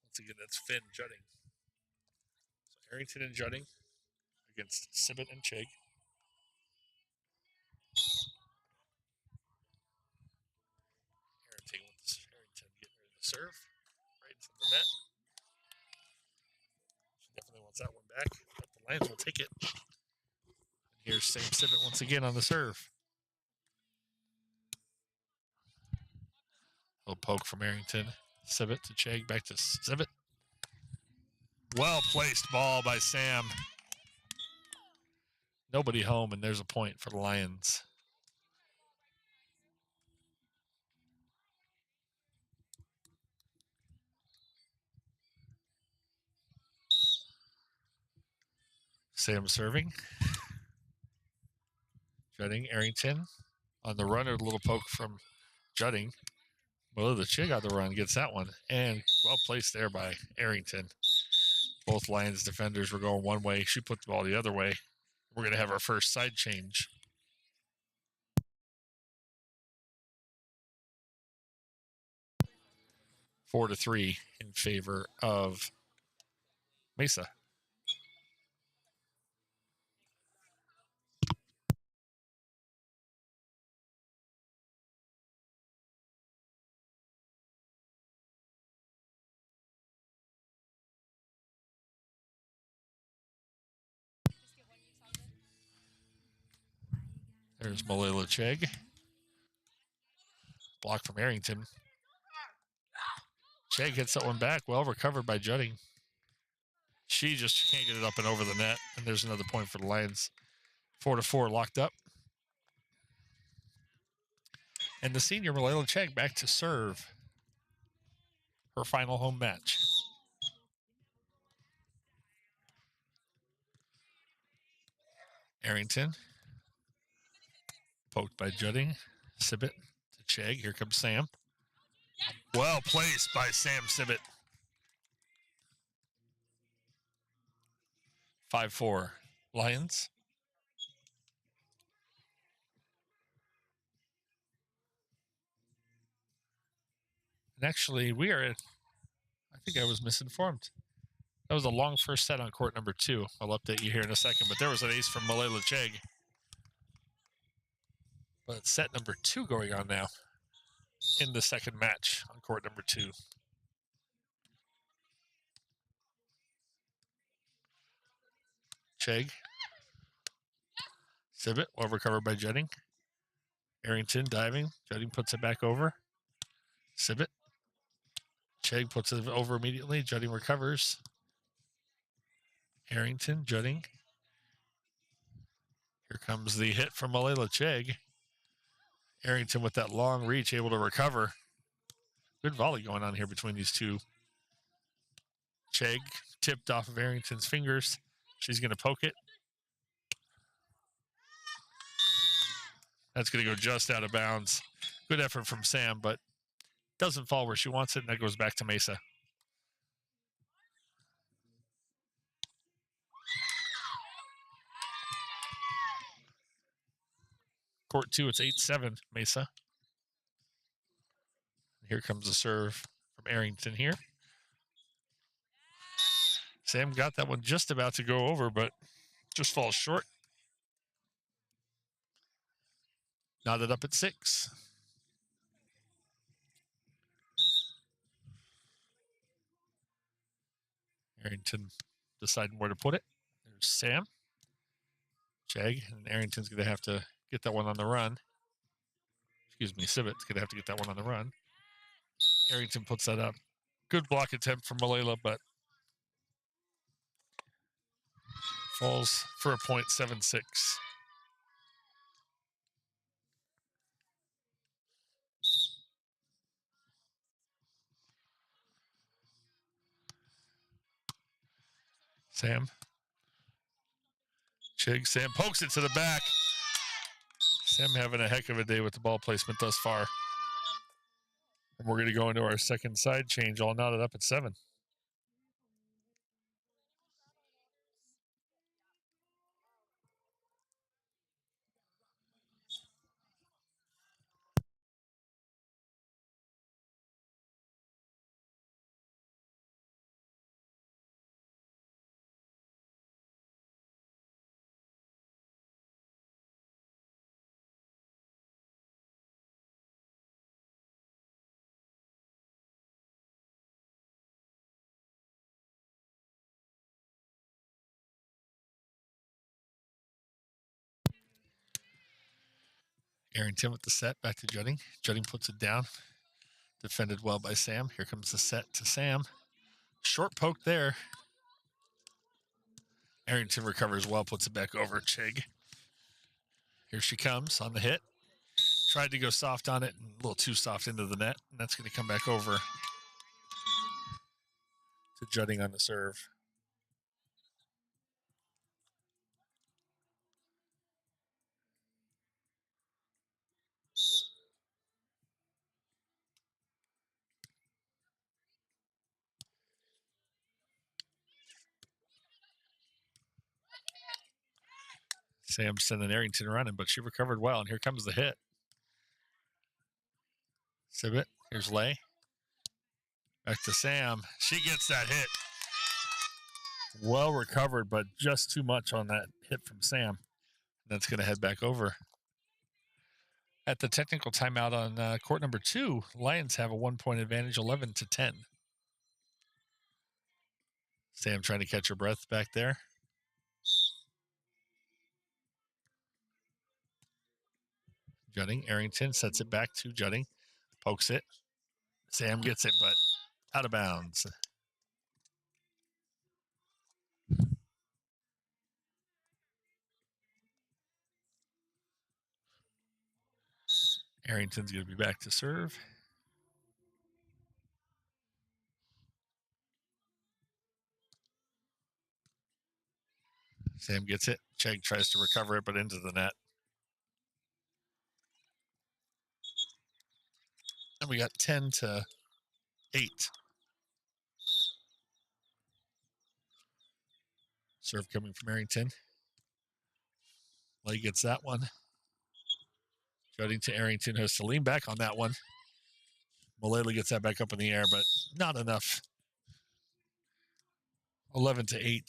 once again, that's Finn Judding. So Arrington and Judding against Sibbett and Chig. Arrington getting ready to serve right into the net. She definitely wants that one back, but the Lions will take it. And here's Sam Sibbett once again on the serve. A little poke from Arrington. Sibbett to Chig, back to Sibbett. Well placed ball by Sam. Nobody home, and there's a point for the Lions. Sam serving. Judding, Arrington on the run, or a little poke from Judding. Well, the Chig on the run gets that one, and well placed there by Arrington. Both Lions defenders were going one way. She put the ball the other way. We're going to have our first side change. Four to 3 in favor of Mesa. There's Malela Chig. Block from Arrington. Chig hits that one back. Well recovered by Judding. She just can't get it up and over the net. And there's another point for the Lions. 4 to 4 locked up. And the senior Malela Chig back to serve her final home match. Arrington. Poked by Judding. Sibbett to Chig. Here comes Sam. Well placed by Sam Sibbett. 5-4 Lions. And actually, we are at, I think I was misinformed. That was a long first set on court number 2. I'll update you here in a second, but there was an ace from Malela Chig. But it's set number 2 going on now in the second match on court number 2. Chig. Sibbett, well recovered by Judding. Arrington diving. Judding puts it back over. Sibbett. Chig puts it over immediately. Judding recovers. Arrington, Judding. Here comes the hit from Malela Chig. Arrington with that long reach, able to recover. Good volley going on here between these two. Chig tipped off of Arrington's fingers. She's going to poke it. That's going to go just out of bounds. Good effort from Sam, but doesn't fall where she wants it, and that goes back to Mesa. Court 2, it's 8-7, Mesa. Here comes the serve from Arrington here. Sam got that one just about to go over, but just falls short. Knotted up at 6. Arrington deciding where to put it. There's Sam. Jag, and Arrington's going to have to get that one on the run. Excuse me, Sivit's going to have to get that one on the run. Arrington puts that up. Good block attempt from Malala, but falls for a .76. Sam. Chig. Sam pokes it to the back. Sam having a heck of a day with the ball placement thus far. And we're going to go into our second side change, all knotted up at 7. Arrington with the set, back to Judding. Judding puts it down. Defended well by Sam. Here comes the set to Sam. Short poke there. Arrington recovers well, puts it back over. Chig. Here she comes on the hit. Tried to go soft on it, and a little too soft into the net, and that's going to come back over to Judding on the serve. Sam sending Arrington running, but she recovered well, and here comes the hit. Sivit, here's Lay. Back to Sam. She gets that hit. Well recovered, but just too much on that hit from Sam. That's going to head back over. At the technical timeout on court number 2, Lions have a 1-point advantage, 11-10. Sam trying to catch her breath back there. Judding, Arrington sets it back to Judding. Pokes it. Sam gets it, but out of bounds. Arrington's going to be back to serve. Sam gets it. Cheg tries to recover it, but into the net. And we got 10-8. Serve coming from Arrington. Lay gets that one. Judding to Arrington, has to lean back on that one. Malala gets that back up in the air, but not enough. 11-8.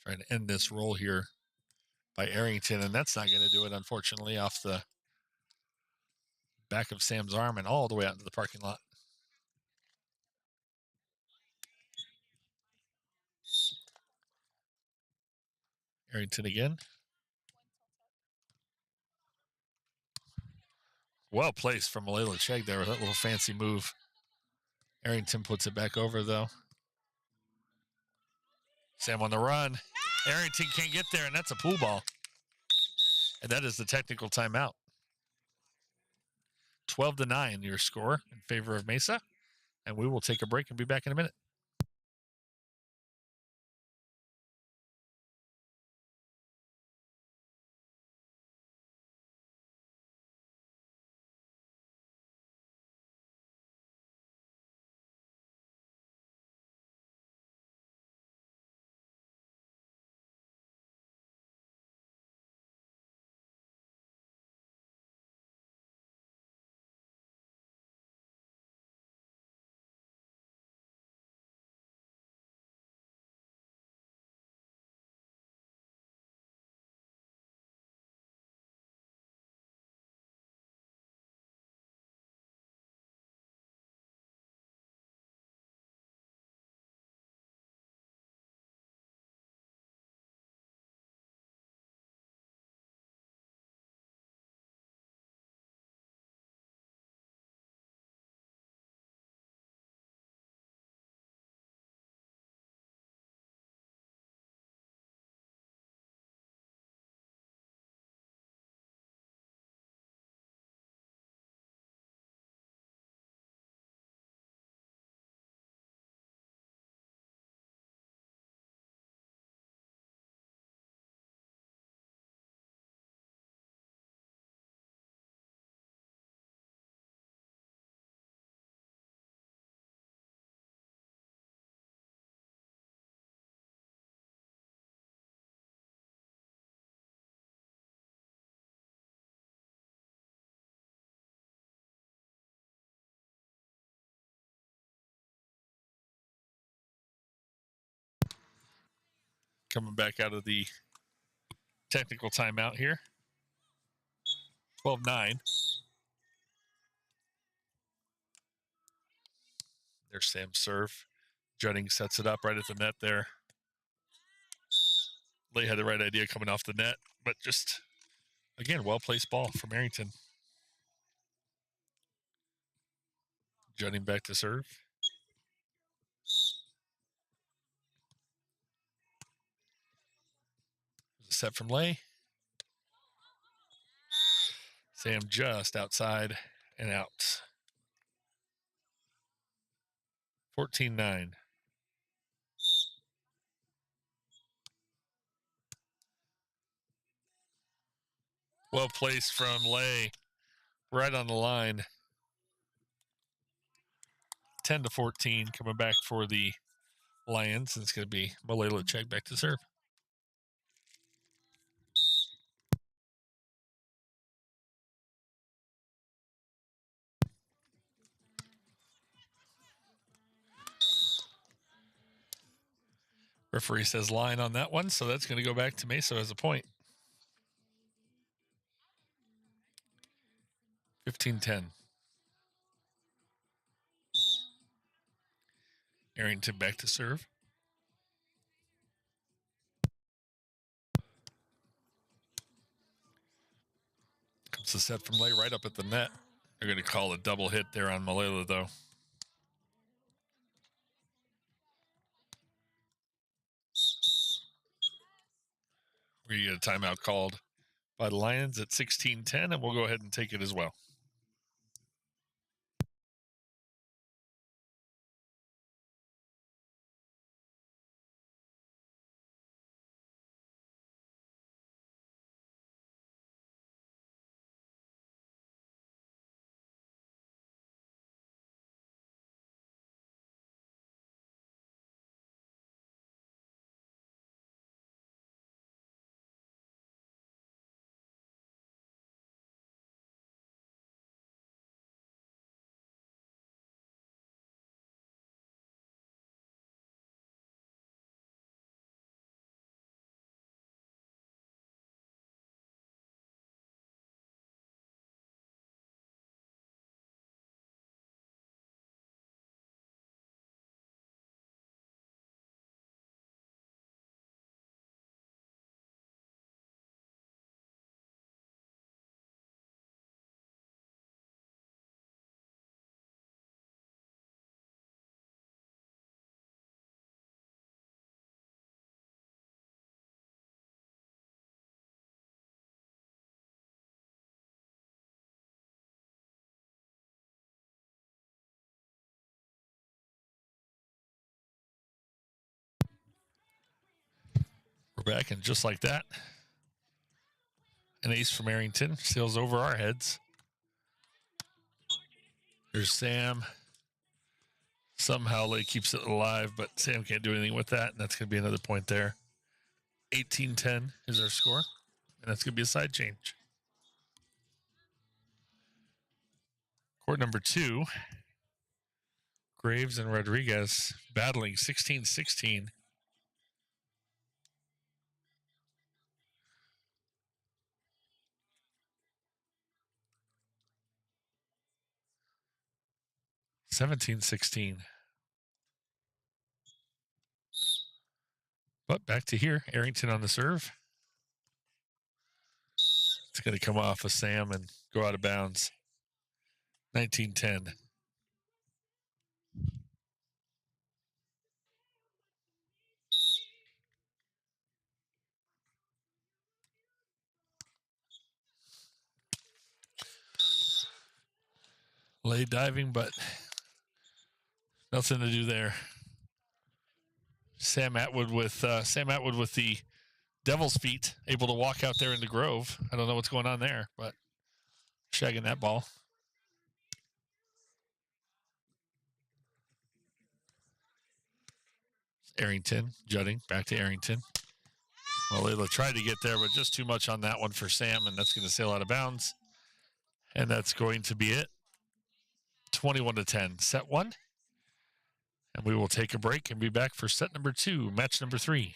Trying to end this roll here by Arrington, and that's not going to do it, unfortunately, off the back of Sam's arm and all the way out into the parking lot. Arrington again. Well placed from Malala Cheg there with that little fancy move. Arrington puts it back over, though. Sam on the run. Arrington can't get there, and that's a pool ball. And that is the technical timeout. 12-9, your score in favor of Mesa. And we will take a break and be back in a minute. coming back out of the technical timeout here. 12-9. There's Sam's serve. Juding sets it up right at the net there. Lay had the right idea coming off the net, but just, again, well-placed ball from Arrington. Juding back to serve. Set from Lay. Sam just outside and out. 14-9. Well placed from Lay, right on the line. 10-14, coming back for the Lions. And it's going to be Malala check back to serve. Referee says line on that one, so that's going to go back to Mesa as a point. 15-10. Arrington back to serve. Comes the set from Lay right up at the net. They're going to call a double hit there on Malala, though. We get a timeout called by the Lions at 16-10, and we'll go ahead and take it as well. We're back, and just like that, an ace from Arrington sails over our heads. There's Sam. Somehow Lay keeps it alive, but Sam can't do anything with that, and that's going to be another point there. 18-10 is our score, and that's going to be a side change. Court number 2, Graves and Rodriguez battling 16-16. (17-16). But back to here, Arrington on the serve. It's going to come off of Sam and go out of bounds. 19-10. Lay diving, but nothing to do there. Sam Atwood with the Devil's feet, able to walk out there in the Grove. I don't know what's going on there, but shagging that ball. Arrington, jutting, back to Arrington. Well, Layla tried to get there, but just too much on that one for Sam, and that's going to sail out of bounds. And that's going to be it. 21-10, set 1. And we will take a break and be back for set number 2, match number 3.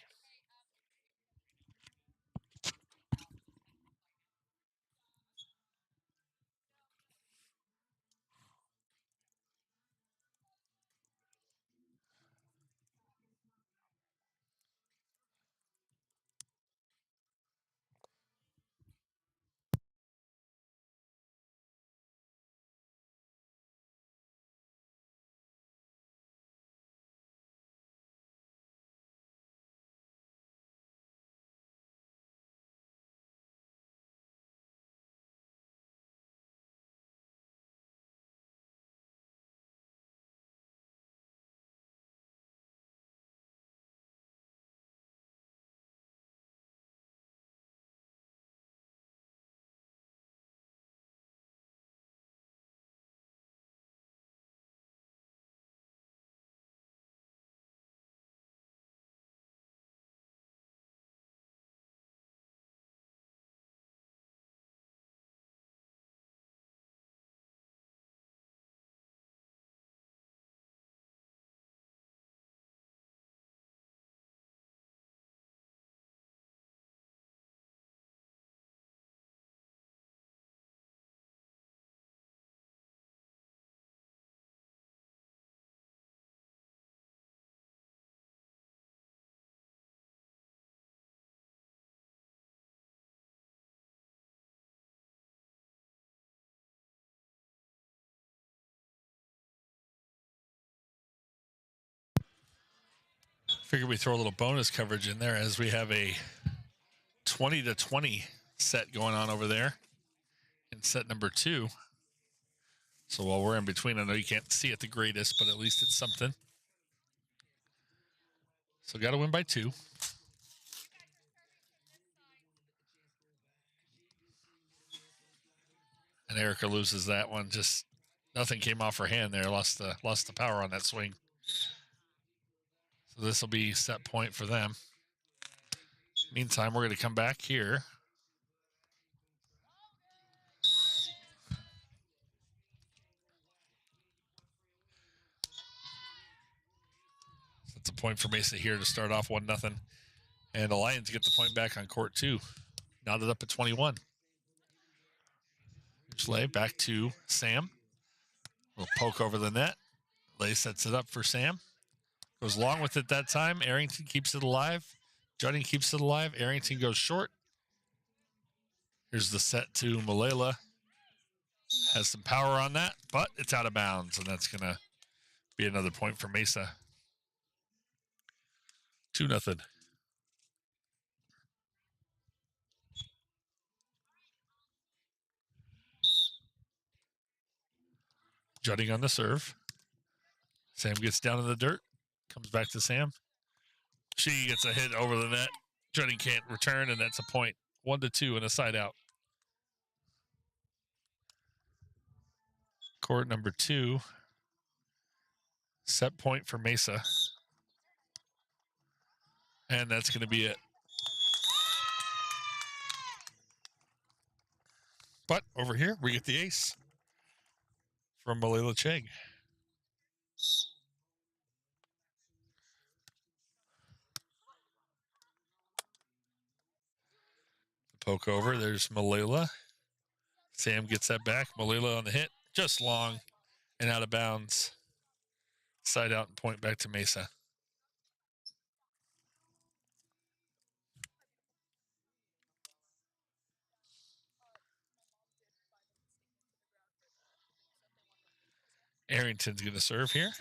Figure we throw a little bonus coverage in there as we have a 20-20 set going on over there in set number 2. So while we're in between, I know you can't see it the greatest, but at least it's something. So got to win by 2. And Erica loses that one. Just nothing came off her hand there. Lost the power on that swing. So this will be set point for them. Meantime, we're going to come back here. That's a point for Mesa here to start off 1-0. And the Lions get the point back on court 2. Knotted up at 21. Here's Lay back to Sam. Little poke over the net. Lay sets it up for Sam. Goes long with it that time. Arrington keeps it alive. Juding keeps it alive. Arrington goes short. Here's the set to Malela. Has some power on that, but it's out of bounds, and that's going to be another point for Mesa. 2-0. Juding on the serve. Sam gets down in the dirt. Comes back to Sam. She gets a hit over the net. Juding can't return, and that's a point. 1-2 and a side out. Court number 2. Set point for Mesa. And that's going to be it. But over here, we get the ace from Malela Cheng. Poke over. There's Malela. Sam gets that back. Malela on the hit. Just long and out of bounds. Side out and point back to Mesa. Arrington's going to serve here.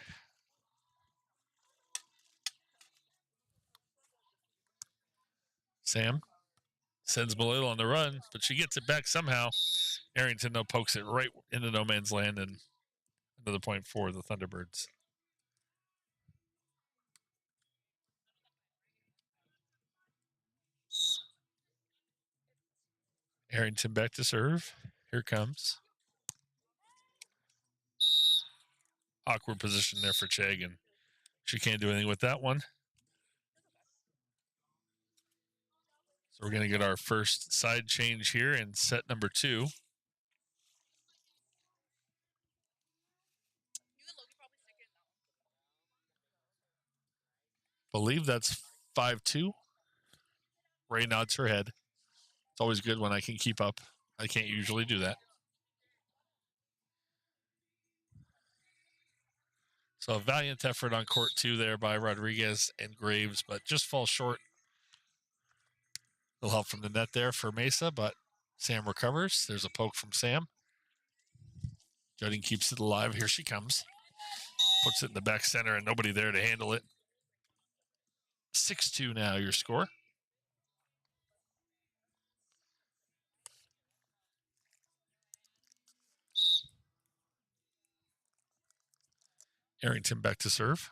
Sam sends Malela on the run, but she gets it back somehow. Arrington, though, pokes it right into no man's land, and another point for the Thunderbirds. Arrington back to serve. Here comes. Awkward position there for Chegg, and she can't do anything with that one. So we're going to get our first side change here in set number 2. Believe that's 5-2. Ray nods her head. It's always good when I can keep up. I can't usually do that. So a valiant effort on court 2 there by Rodriguez and Graves, but just falls short. A little help from the net there for Mesa, but Sam recovers. There's a poke from Sam. Juding keeps it alive. Here she comes. Puts it in the back center and nobody there to handle it. 6-2 now, your score. Arrington back to serve.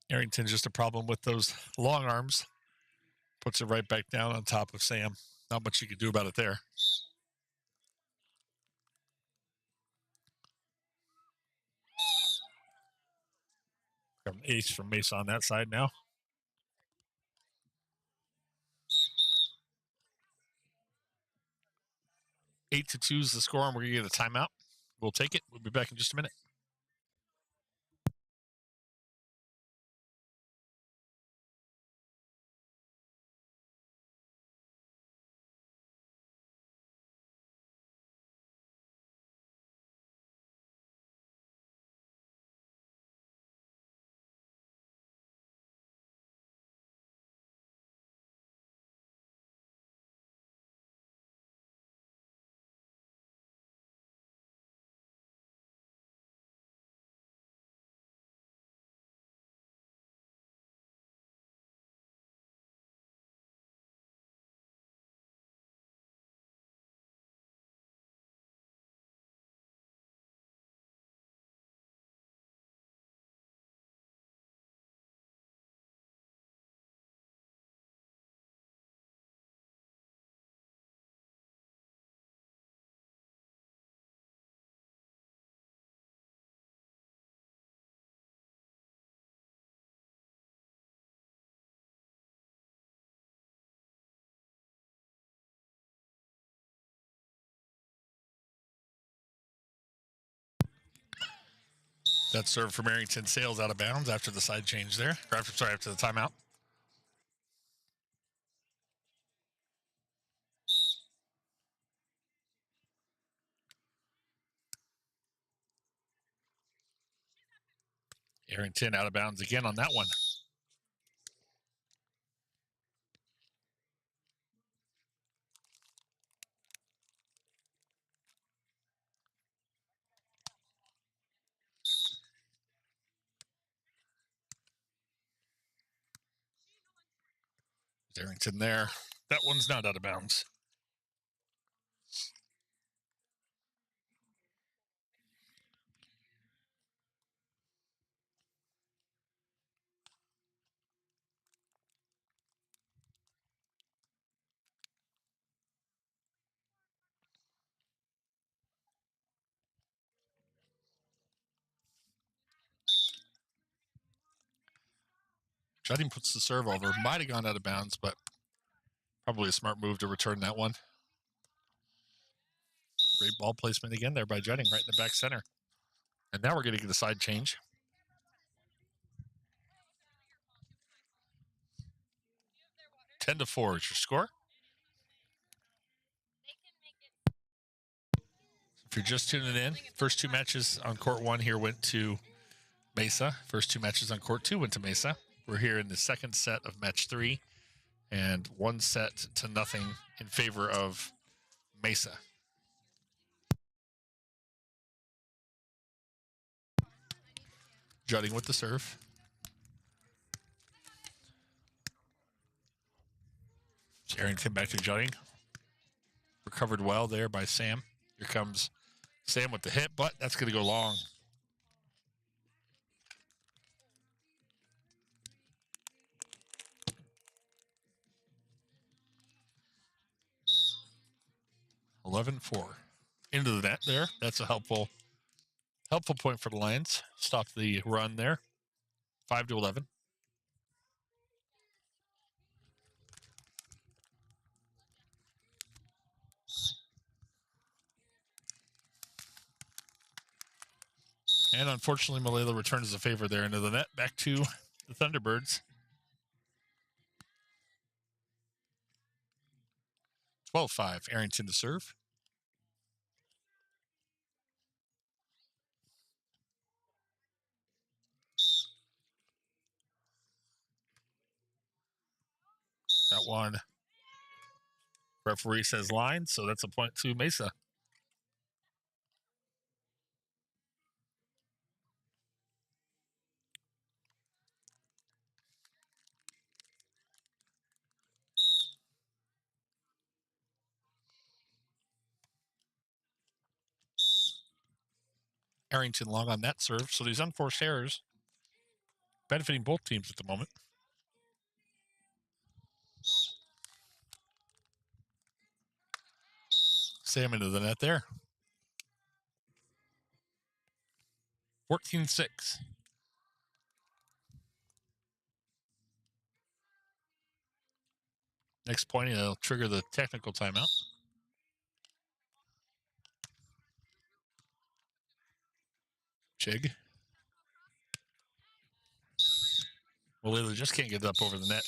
Arrington's just a problem with those long arms. Puts it right back down on top of Sam. Not much you could do about it there. Got an ace from Mesa on that side now. 8-2 is the score, and we're going to get a timeout. We'll take it. We'll be back in just a minute. That serve from Arrington sails out of bounds after the side change there. After the timeout. Arrington out of bounds again on that one. Arrington there. That one's not out of bounds. Judging puts the serve over. Might have gone out of bounds, but probably a smart move to return that one. Great ball placement again there by Judging right in the back center. And now we're going to get a side change. Ten to 4 is your score. If you're just tuning in, first 2 matches on court 1 here went to Mesa. First 2 matches on court 2 went to Mesa. We're here in the second set of match 3, and 1 set to nothing in favor of Mesa. Judging with the serve. Arrington back to Judging. Recovered well there by Sam. Here comes Sam with the hit, but that's going to go long. (11-4) into the net there. That's a helpful point for the Lions. Stop the run there. 5-11. And unfortunately, Malala returns the favor there into the net. Back to the Thunderbirds. 12-5. Arrington to serve. That one, referee says line, so that's a point to Mesa. Arrington long on that serve, so these unforced errors benefiting both teams at the moment. Sam into the net there. 14-6. Next point, it'll trigger the technical timeout. Chig. Malala just can't get up over the net.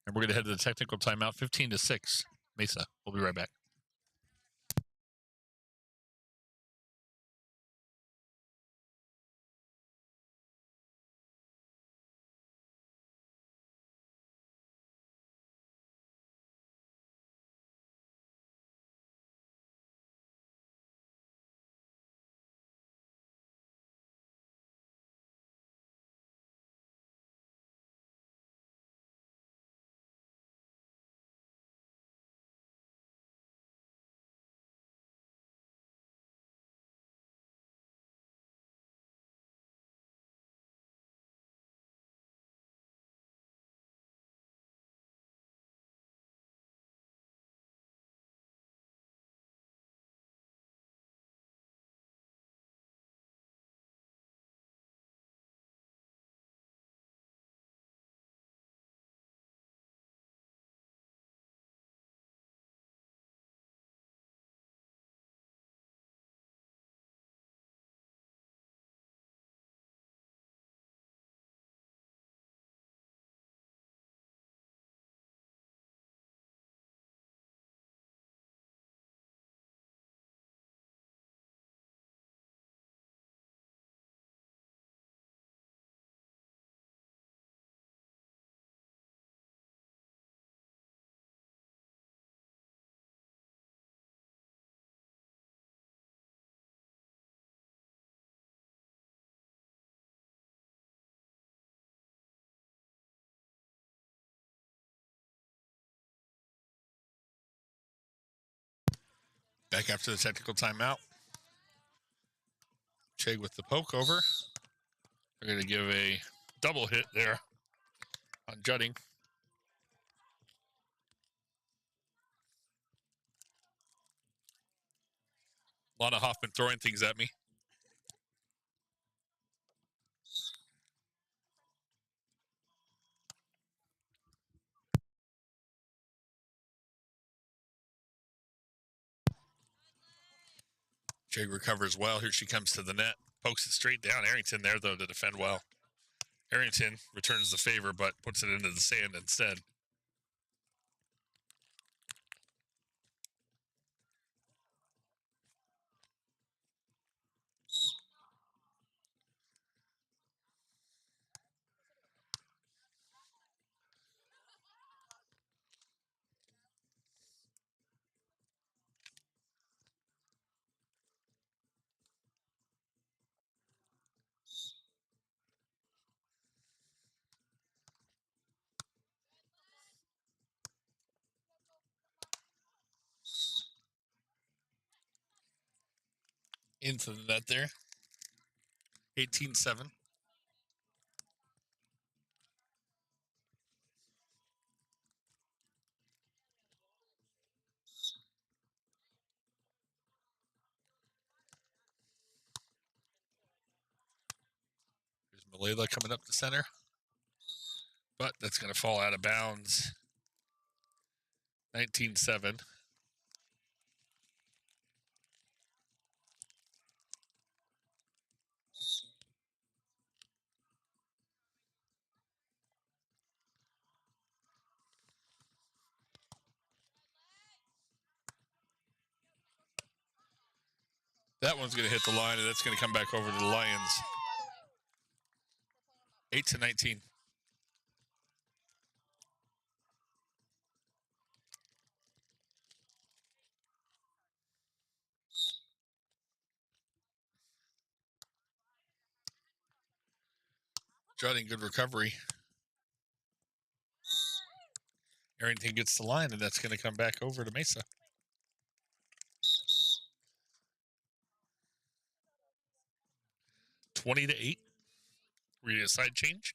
And we're going to head to the technical timeout. 15-6. Mesa. We'll be right back. Back after the technical timeout. Chig with the poke over. They're going to give a double hit there on Jutting. Lana Hoffman throwing things at me. Chig recovers well. Here she comes to the net. Pokes it straight down. Arrington there, though, to defend well. Arrington returns the favor, but puts it into the sand instead. Into the net there. 18-7. Here's Malela coming up the center. But that's going to fall out of bounds. 19-7. That one's going to hit the line, and that's going to come back over to the Lions. 8-19. Jutting, good recovery. Arrington gets the line, and that's going to come back over to Mesa. $20-8. We need a side change.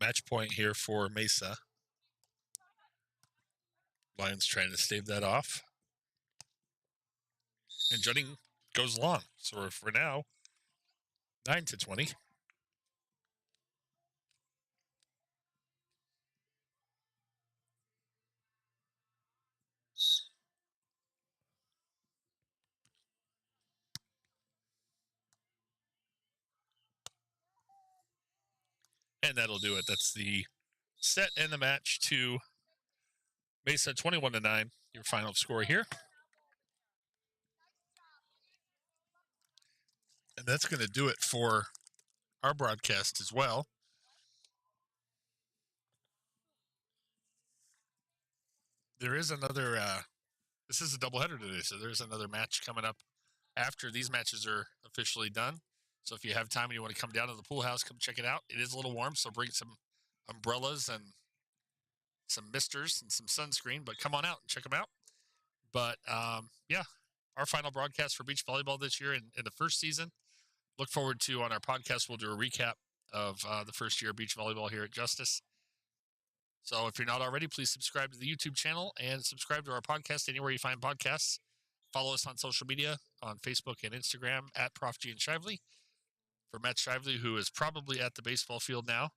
Match point here for Mesa. Lions trying to stave that off. And Jutting goes long. So for now, 9-20. And that'll do it. That's the set and the match to Mesa 21-9. Your final score here. And that's going to do it for our broadcast as well. There is another, this is a doubleheader today, so there's another match coming up after these matches are officially done. So if you have time and you want to come down to the pool house, come check it out. It is a little warm, so bring some umbrellas and some misters and some sunscreen, but come on out and check them out. But yeah, our final broadcast for beach volleyball this year in the first season. Look forward to, on our podcast, we'll do a recap of the first year of beach volleyball here at Justice. So if you're not already, please subscribe to the YouTube channel and subscribe to our podcast anywhere you find podcasts. Follow us on social media on Facebook and Instagram at Prof. G and Shively. For Matt Shively, who is probably at the baseball field now,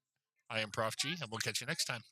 I am Prof. G, and we'll catch you next time.